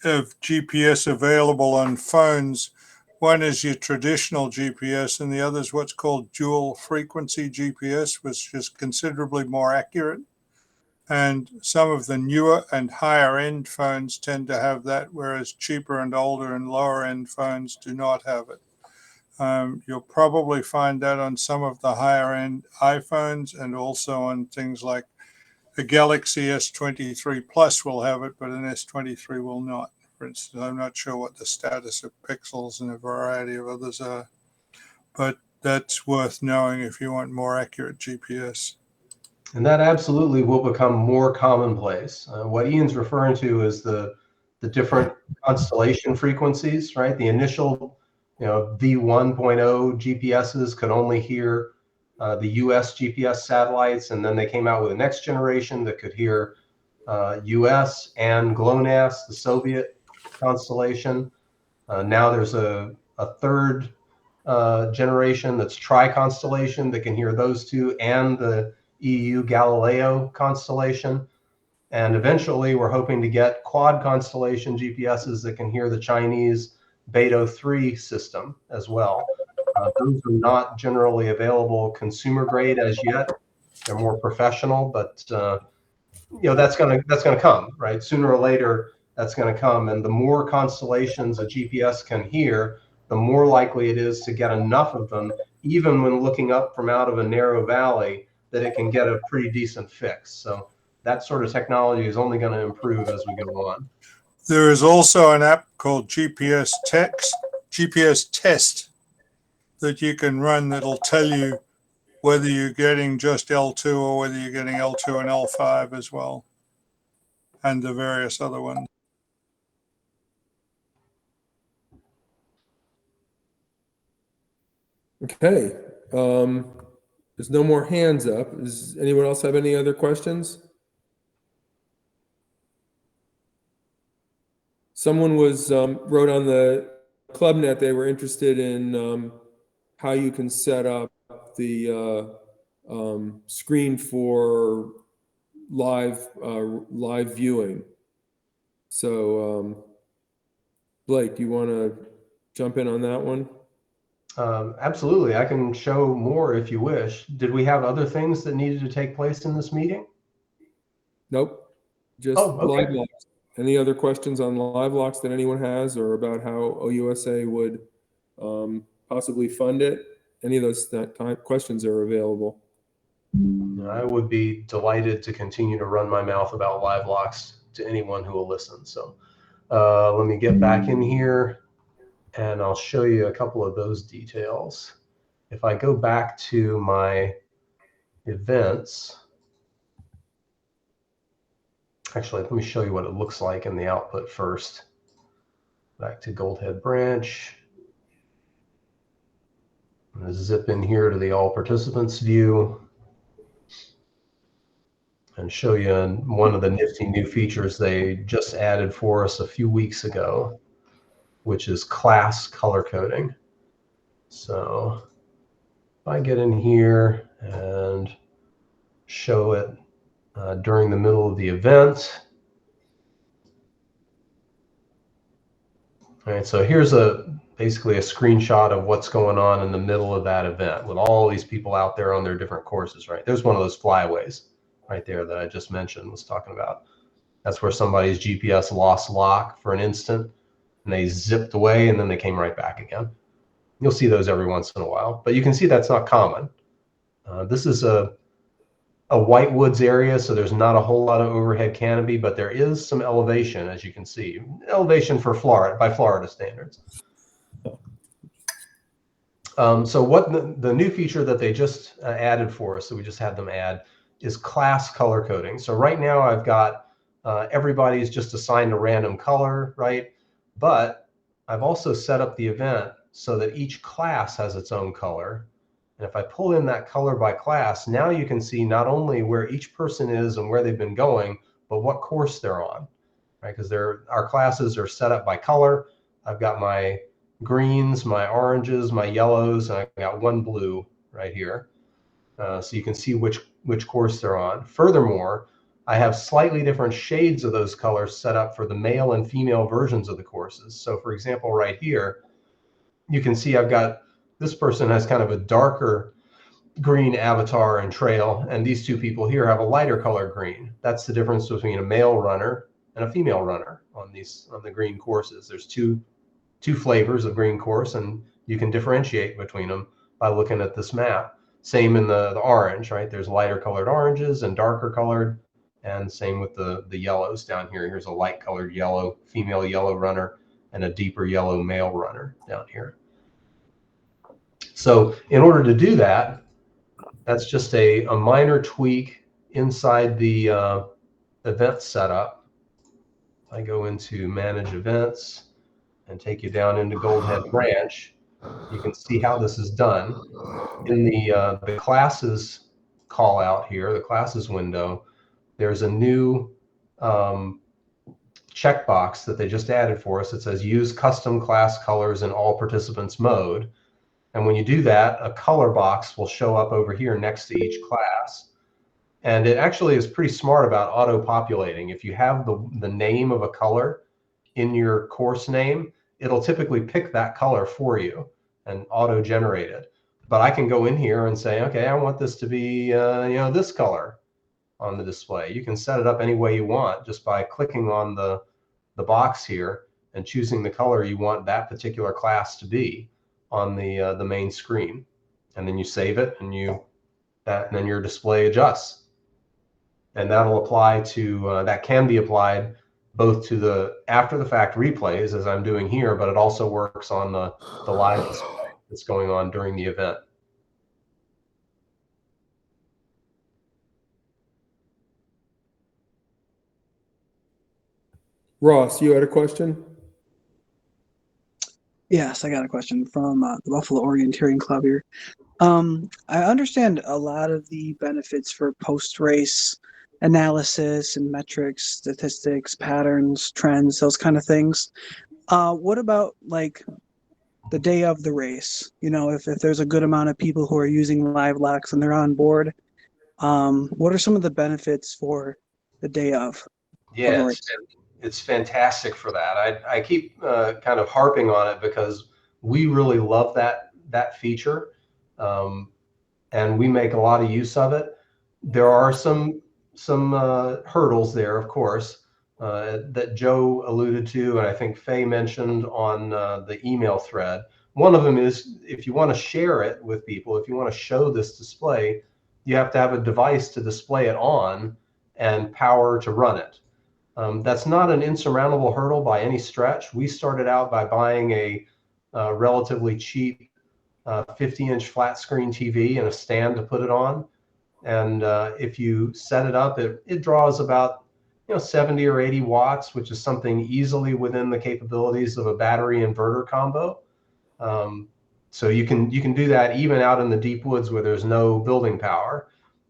GPS available on phones. One is your traditional GPS, and the other is what's called dual frequency GPS, which is considerably more accurate. And some of the newer and higher end phones tend to have that, whereas cheaper and older and lower end phones do not have it. You'll probably find that on some of the higher end iPhones and also on things like the Galaxy S23 Plus will have it, but an S23 will not. For instance, I'm not sure what the status of Pixels and a variety of others are, but that's worth knowing if you want more accurate GPS. And that absolutely will become more commonplace. What Ian's referring to is the different constellation frequencies, right? The initial, V1.0 GPSs could only hear the US GPS satellites, and then they came out with a next generation that could hear US and GLONASS, the Soviet constellation. Now there's a third generation that's tri-constellation that can hear those two and the EU Galileo constellation. And eventually we're hoping to get quad constellation GPSs that can hear the Chinese Beidou 3 system as well. Those are not generally available consumer grade as yet. They're more professional, but that's gonna come, right? Sooner or later, that's gonna come. And the more constellations a GPS can hear, the more likely it is to get enough of them, even when looking up from out of a narrow valley, that it can get a pretty decent fix. So that sort of technology is only going to improve as we go on. There is also an app called GPS Test that you can run that'll tell you whether you're getting just L2 or whether you're getting L2 and L5 as well, and the various other ones. Okay. There's no more hands up. Does anyone else have any other questions? Someone wrote on the ClubNet they were interested in how you can set up the screen for live viewing. So Blake, do you want to jump in on that one? Absolutely. I can show more if you wish. Did we have other things that needed to take place in this meeting? Nope. Just okay. Livelox. Any other questions on Livelox that anyone has, or about how OUSA would possibly fund it? Any of those questions are available. I would be delighted to continue to run my mouth about Livelox to anyone who will listen. So let me get back in here and I'll show you a couple of those details. If I go back to my events, actually, let me show you what it looks like in the output first. Back to Goldhead Branch. I'm going to zip in here to the All Participants view and show you one of the nifty new features they just added for us a few weeks ago, which is class color coding. So if I get in here and show it during the middle of the event. All right, so here's basically a screenshot of what's going on in the middle of that event with all these people out there on their different courses, right? There's one of those flyaways right there that I just mentioned, was talking about. That's where somebody's GPS lost lock for an instant and they zipped away and then they came right back again. You'll see those every once in a while, but you can see that's not common. This is a white woods area, so there's not a whole lot of overhead canopy, but there is some elevation, as you can see. Elevation for Florida, by Florida standards. So what the new feature that they just added for us, so we just had them add, is class color coding. So right now I've got everybody's just assigned a random color, right? But I've also set up the event so that each class has its own color. And if I pull in that color by class, now you can see not only where each person is and where they've been going, but what course they're on, right? Because our classes are set up by color. I've got my greens, my oranges, my yellows, and I've got one blue right here. So you can see which course they're on. Furthermore, I have slightly different shades of those colors set up for the male and female versions of the courses. So for example, right here, you can see I've got this person has kind of a darker green avatar and trail, and these two people here have a lighter color green. That's the difference between a male runner and a female runner on the green courses. There's two flavors of green course, and you can differentiate between them by looking at this map. Same in the orange, right? There's lighter colored oranges and darker colored, and same with the yellows down here. Here's a light colored yellow, female yellow runner, and a deeper yellow male runner down here. So in order to do that, that's just a minor tweak inside the event setup. I go into Manage Events and take you down into Goldhead Branch. You can see how this is done. In the classes call out here, the classes window, there's a new checkbox that they just added for us. It says use custom class colors in all participants mode. And when you do that, a color box will show up over here next to each class. And it actually is pretty smart about auto-populating. If you have the name of a color in your course name, it'll typically pick that color for you and auto-generate it. But I can go in here and say, okay, I want this to be this color on the display. You can set it up any way you want just by clicking on the box here and choosing the color you want that particular class to be on the main screen, and then you save it, and then your display adjusts, and that'll apply to that can be applied both to the after the fact replays as I'm doing here, but it also works on the live display that's going on during the event. Ross, you had a question? Yes, I got a question from the Buffalo Orienteering Club here. I understand a lot of the benefits for post-race analysis and metrics, statistics, patterns, trends, those kind of things. What about like the day of the race? You know, if there's a good amount of people who are using Livelox and they're on board, what are some of the benefits for the day of? Yeah, it's fantastic for that. I keep kind of harping on it because we really love that feature, and we make a lot of use of it. There are some hurdles there, of course, that Joe alluded to, and I think Faye mentioned on the email thread. One of them is if you want to share it with people, if you want to show this display, you have to have a device to display it on and power to run it. That's not an insurmountable hurdle by any stretch. We started out by buying a relatively cheap 50-inch flat screen TV and a stand to put it on. And if you set it up, it draws about 70 or 80 watts, which is something easily within the capabilities of a battery inverter combo. So you can do that even out in the deep woods where there's no building power.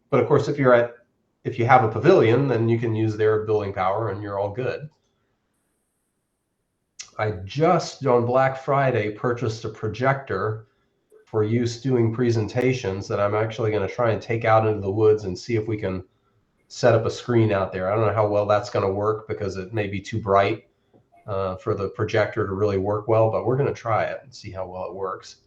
But of course, if you have a pavilion, then you can use their building power and you're all good. I just on Black Friday purchased a projector for use doing presentations that I'm actually going to try and take out into the woods and see if we can set up a screen out there. I don't know how well that's going to work because it may be too bright for the projector to really work well, but we're going to try it and see how well it works.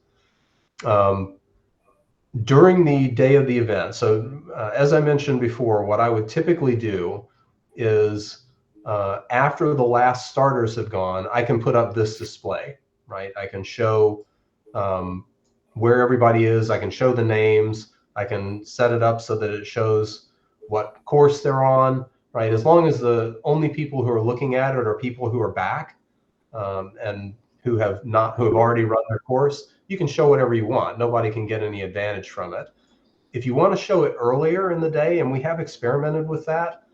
During the day of the event, so as I mentioned before, what I would typically do is after the last starters have gone, I can put up this display, right? I can show where everybody is. I can show the names. I can set it up so that it shows what course they're on, right? As long as the only people who are looking at it are people who are back and who have already run their course, you can show whatever you want. Nobody can get any advantage from it. If you want to show it earlier in the day, and we have experimented with that,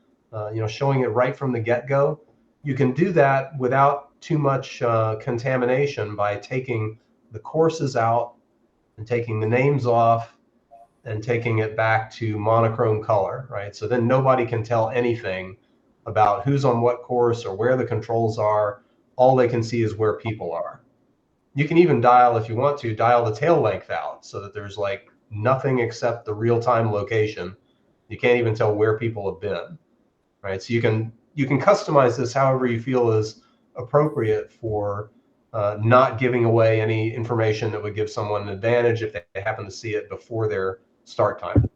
showing it right from the get-go, you can do that without too much contamination by taking the courses out and taking the names off and taking it back to monochrome color, right? So then nobody can tell anything about who's on what course or where the controls are. All they can see is where people are. You can even dial, if you want to, dial the tail length out so that there's like nothing except the real-time location. You can't even tell where people have been, right? So you can customize this however you feel is appropriate for not giving away any information that would give someone an advantage if they happen to see it before their start time.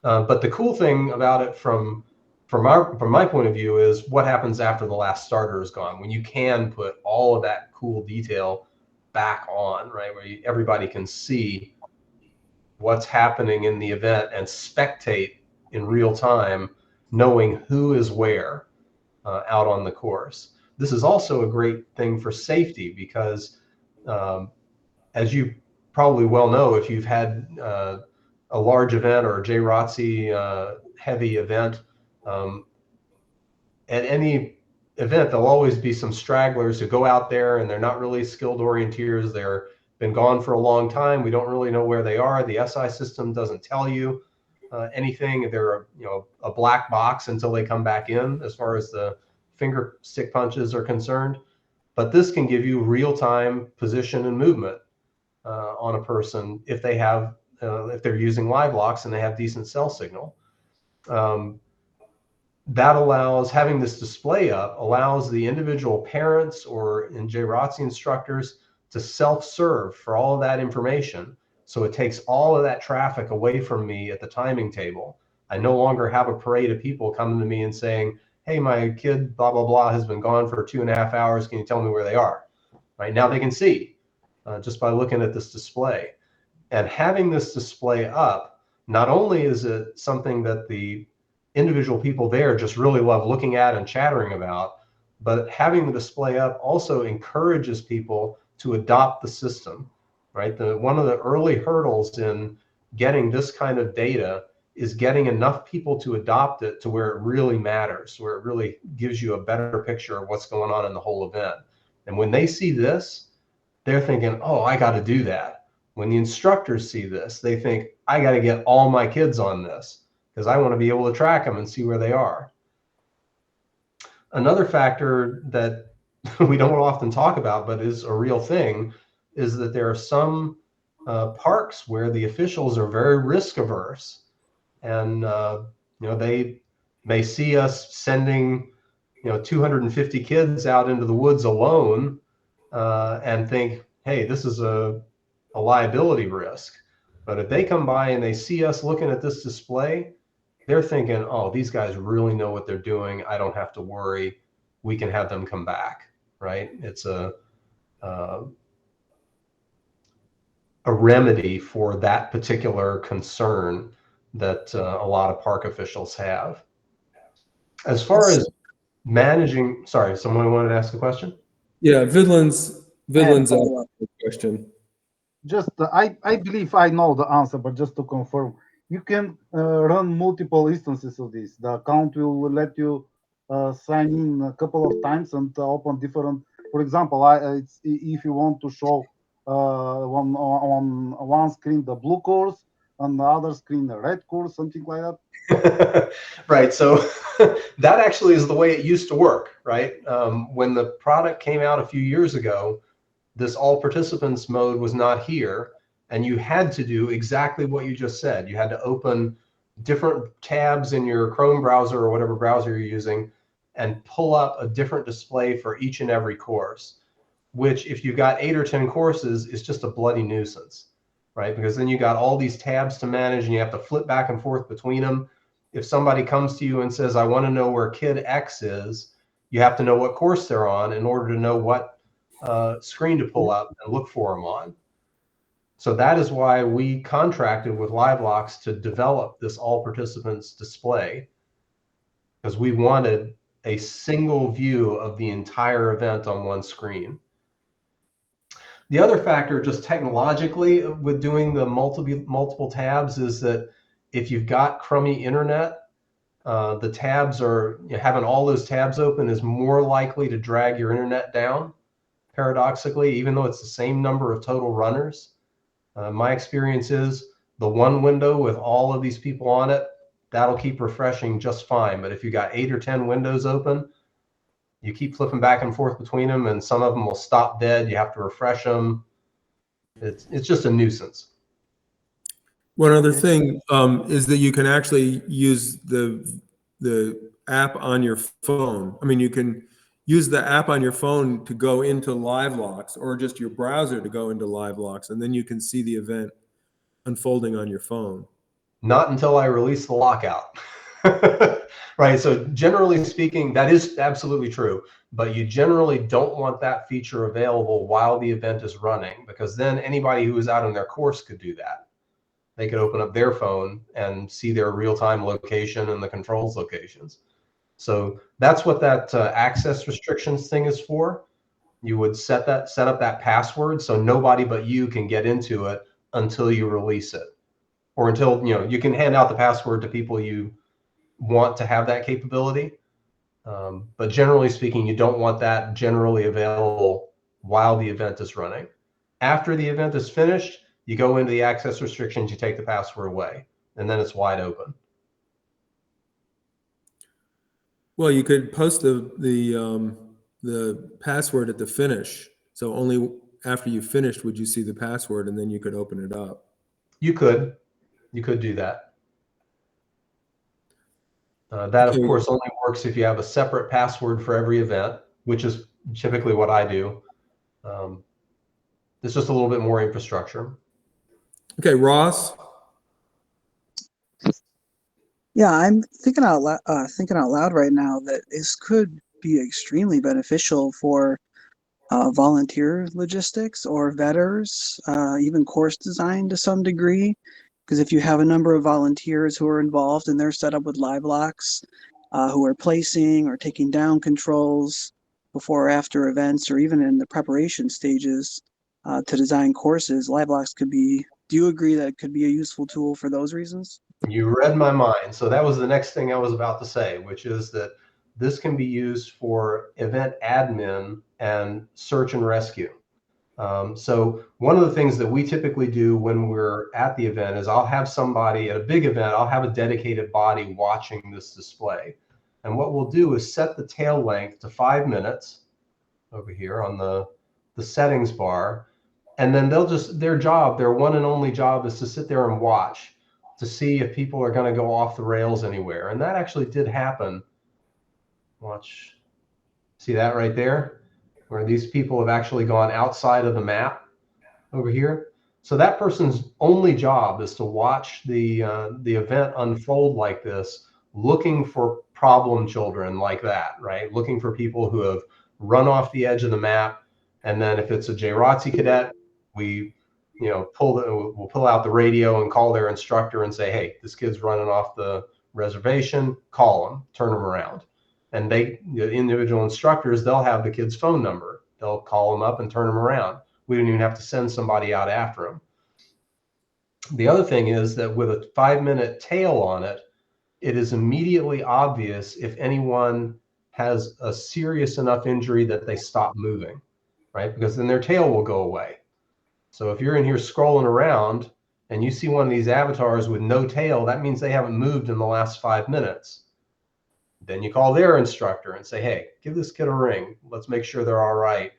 But the cool thing about it from my point of view is what happens after the last starter is gone, when you can put all of that cool detail back on, right, where everybody can see what's happening in the event and spectate in real time, knowing who is where out on the course. This is also a great thing for safety because, as you probably well know, if you've had a large event or a JROTC heavy event, at any event, there'll always be some stragglers who go out there and they're not really skilled orienteers. They're been gone for a long time. We don't really know where they are. The SI system doesn't tell you anything. They're a black box until they come back in as far as the finger stick punches are concerned. But this can give you real-time position and movement on a person if they have if they're using Livelox and they have decent cell signal. That allows, having this display up allows the individual parents or in JROTC instructors to self-serve for all of that information. So it takes all of that traffic away from me at the timing table. I no longer have a parade of people coming to me and saying, hey, my kid, blah, blah, blah, has been gone for 2.5 hours. Can you tell me where they are? Right now they can see just by looking at this display. And having this display up, not only is it something that the individual people there just really love looking at and chattering about, but having the display up also encourages people to adopt the system, right? One of the early hurdles in getting this kind of data is getting enough people to adopt it to where it really matters, where it really gives you a better picture of what's going on in the whole event. And when they see this, they're thinking, oh, I got to do that. When the instructors see this, they think, I got to get all my kids on this because I want to be able to track them and see where they are. Another factor that we don't often talk about, but is a real thing, is that there are some parks where the officials are very risk averse. And they may see us sending 250 kids out into the woods alone and think, hey, this is a liability risk. But if they come by and they see us looking at this display, they're thinking, oh, these guys really know what they're doing. I don't have to worry. We can have them come back, right? It's a remedy for that particular concern that a lot of park officials have. As far as managing, sorry, someone wanted to ask a question? Yeah, Vidland's question. Just, I believe I know the answer, but just to confirm, you can run multiple instances of this. The account will let you sign in a couple of times and open different. For example, it's if you want to show on one screen the blue course, on the other screen the red course, something like that. Right. So that actually is the way it used to work, right? When the product came out a few years ago, this all participants mode was not here, and you had to do exactly what you just said. You had to open different tabs in your Chrome browser or whatever browser you're using and pull up a different display for each and every course, which if you've got 8 or 10 courses is just a bloody nuisance, right? Because then you got all these tabs to manage and you have to flip back and forth between them. If somebody comes to you and says, I want to know where kid X is, you have to know what course they're on in order to know what screen to pull up and look for them on. So that is why we contracted with Livelox to develop this all participants display, because we wanted a single view of the entire event on one screen. The other factor, just technologically, with doing the multiple tabs, is that if you've got crummy internet, the tabs are, having all those tabs open is more likely to drag your internet down, paradoxically, even though it's the same number of total runners. My experience is the one window with all of these people on it, that'll keep refreshing just fine. But if you got 8 or 10 windows open, you keep flipping back and forth between them, and some of them will stop dead. You have to refresh them. It's just a nuisance. One other thing is that you can actually use the app on your phone. I mean, you can use the app on your phone to go into Livelox, or just your browser to go into Livelox, and then you can see the event unfolding on your phone. Not until I release the lockout. Right. So generally speaking, that is absolutely true, but you generally don't want that feature available while the event is running, because then anybody who is out on their course could do that. They could open up their phone and see their real-time location and the controls locations. So that's what that access restrictions thing is for. You would set up that password so nobody but you can get into it until you release it, or until you can hand out the password to people you want to have that capability. But generally speaking, you don't want that generally available while the event is running. After the event is finished, you go into the access restrictions, you take the password away, and then it's wide open. Well, you could post the password at the finish. So only after you finished would you see the password, and then you could open it up. You could do that. That, of course, only works if you have a separate password for every event, which is typically what I do. It's just a little bit more infrastructure. Okay, Ross. Yeah, I'm thinking out loud right now that this could be extremely beneficial for volunteer logistics or vetters, even course design to some degree. Because if you have a number of volunteers who are involved and they're set up with Livelox, who are placing or taking down controls before or after events, or even in the preparation stages to design courses, Livelox could be. Do you agree that it could be a useful tool for those reasons? You read my mind. So that was the next thing I was about to say, which is that this can be used for event admin and search and rescue. So one of the things that we typically do when we're at the event is I'll have somebody at a big event, I'll have a dedicated body watching this display. And what we'll do is set the tail length to 5 minutes over here on the settings bar. And then they'll just, their one and only job is to sit there and watch to see if people are going to go off the rails anywhere. And that actually did happen. Watch See that right there, where these people have actually gone outside of the map over here. So that person's only job is to watch the event unfold like this, looking for problem children like that, right? Looking for people who have run off the edge of the map. And then if it's a JROTC cadet, we, we'll pull out the radio and call their instructor and say, hey, this kid's running off the reservation, call them, turn them around. And the individual instructors, they'll have the kid's phone number. They'll call them up and turn them around. We don't even have to send somebody out after them. The other thing is that with a 5-minute tail on it, it is immediately obvious if anyone has a serious enough injury that they stop moving, right? Because then their tail will go away. So if you're in here scrolling around and you see one of these avatars with no tail, that means they haven't moved in the last 5 minutes. Then you call their instructor and say, hey, give this kid a ring. Let's make sure they're all right.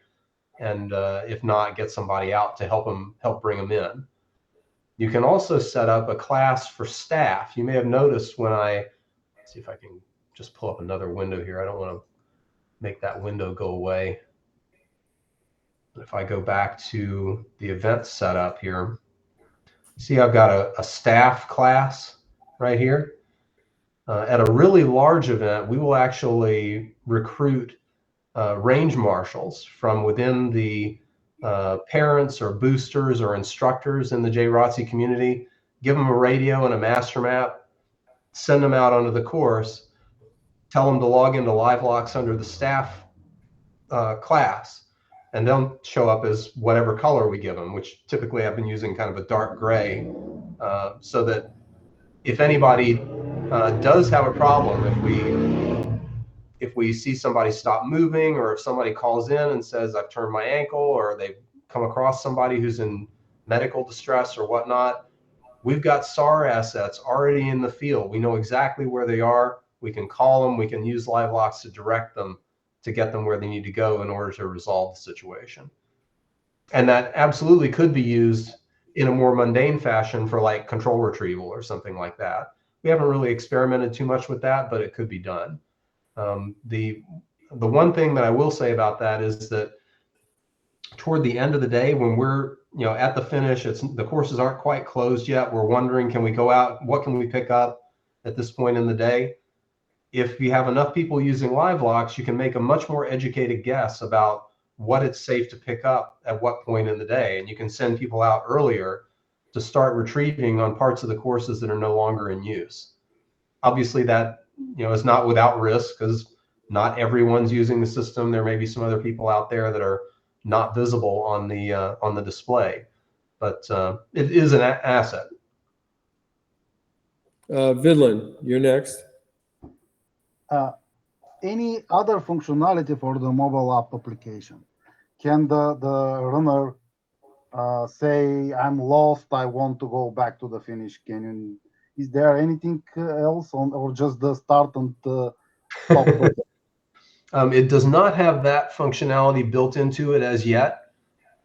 And if not, get somebody out to help bring them in. You can also set up a class for staff. You may have noticed when let's see if I can just pull up another window here. I don't want to make that window go away. If I go back to the event setup here, see I've got a staff class right here. At a really large event, we will actually recruit range marshals from within the parents or boosters or instructors in the JROTC community, give them a radio and a master map, send them out onto the course, tell them to log into Livelox under the staff class, and they'll show up as whatever color we give them, which typically I've been using kind of a dark gray, so that if anybody does have a problem, if we see somebody stop moving, or if somebody calls in and says, I've turned my ankle, or they've come across somebody who's in medical distress or whatnot, we've got SAR assets already in the field. We know exactly where they are. We can call them. We can use Livelox to direct them to get them where they need to go in order to resolve the situation. And that absolutely could be used in a more mundane fashion for like control retrieval or something like that. We haven't really experimented too much with that, but it could be done. The one thing that I will say about that is that toward the end of the day, when we're at the finish, the courses aren't quite closed yet. We're wondering, can we go out? What can we pick up at this point in the day? If you have enough people using Livelox, you can make a much more educated guess about what it's safe to pick up at what point in the day, and you can send people out earlier to start retrieving on parts of the courses that are no longer in use. Obviously, that is not without risk, because not everyone's using the system. There may be some other people out there that are not visible on the display, but it is an asset. Vidlin, you're next. Any other functionality for the mobile app application? Can the runner say, I'm lost, I want to go back to the finish? Is there anything else or just the start and stop? It does not have that functionality built into it as yet,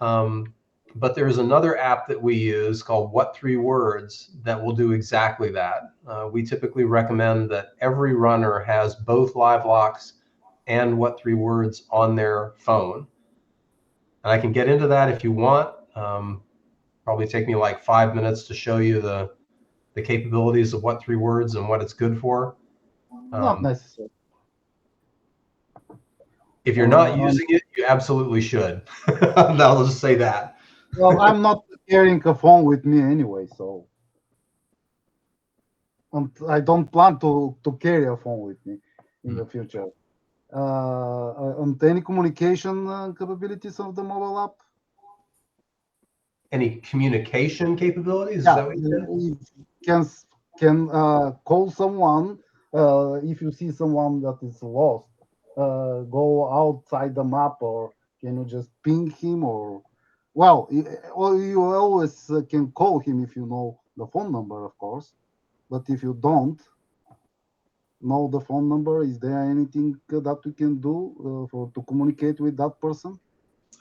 but there's another app that we use called What 3 Words that will do exactly that. We typically recommend that every runner has both Livelox and What 3 Words on their phone. And I can get into that if you want. Probably take me like 5 minutes to show you the capabilities of What 3 Words and what it's good for. Not necessary. If you're not using it, you absolutely should. I'll just say that. Well, I'm not carrying a phone with me anyway, so. And I don't plan to carry a phone with me in the future. And any communication capabilities of the mobile app? Any communication capabilities? Yeah, Is that what you said? can call someone if you see someone that is lost. Go outside the map, or can you just ping him, or you always can call him if you know the phone number, of course. But if you don't know the phone number, is there anything that we can do to communicate with that person?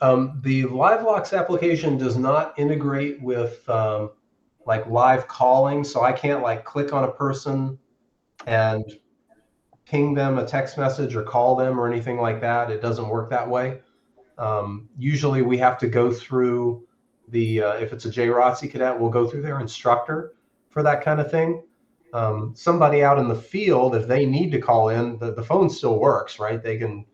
The Livelox application does not integrate with like live calling, so I can't like click on a person and ping them a text message or call them or anything like that. It doesn't work that way. Usually we have to go through the, if it's a JROTC cadet, we'll go through their instructor for that kind of thing. Somebody out in the field, if they need to call in, the phone still works, right? They can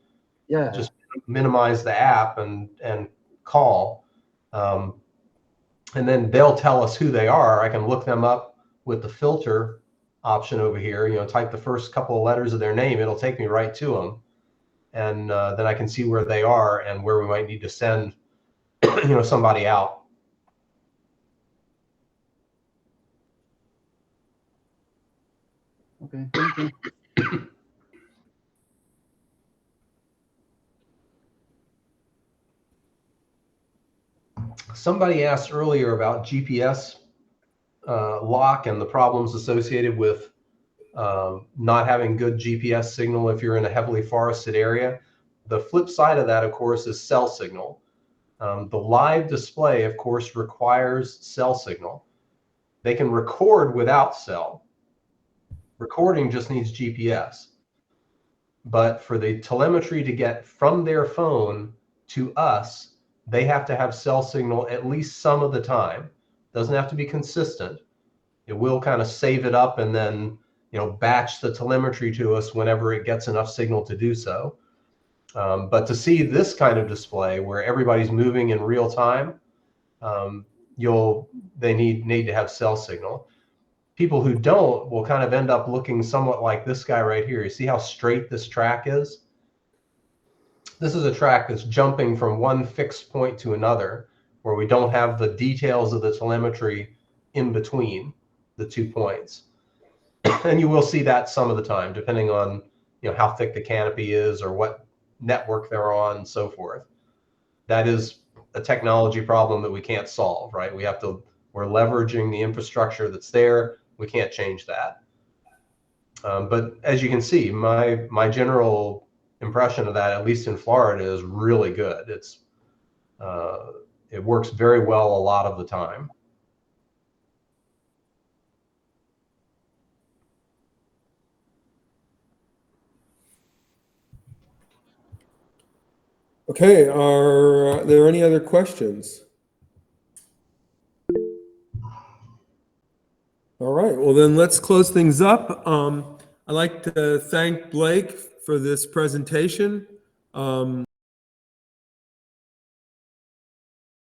just minimize the app and call. And then they'll tell us who they are. I can look them up with the filter option over here, you know, type the first couple of letters of their name. It'll take me right to them. And then I can see where they are and where we might need to send, you know, somebody out. Okay, thank you. Somebody asked earlier about GPS lock and the problems associated with not having good GPS signal if you're in a heavily forested area. The flip side of that, of course, is cell signal. The live display, of course, requires cell signal. They can record without cell. Recording just needs GPS. But for the telemetry to get from their phone to us, they have to have cell signal at least some of the time. Doesn't have to be consistent. It will kind of save it up and then, you know, batch the telemetry to us whenever it gets enough signal to do so. But to see this kind of display where everybody's moving in real time, they need to have cell signal. People who don't will kind of end up looking somewhat like this guy right here. You see how straight this track is? This is a track that's jumping from one fixed point to another, where we don't have the details of the telemetry in between the 2 points. And you will see that some of the time, depending on, you know, how thick the canopy is or what network they're on and so forth. That is a technology problem that we can't solve, right? We're leveraging the infrastructure that's there. We can't change that. But as you can see, my general impression of that, at least in Florida, is really good. It works very well a lot of the time. Okay, are there any other questions? All right, well then let's close things up. I'd like to thank Blaik for this presentation.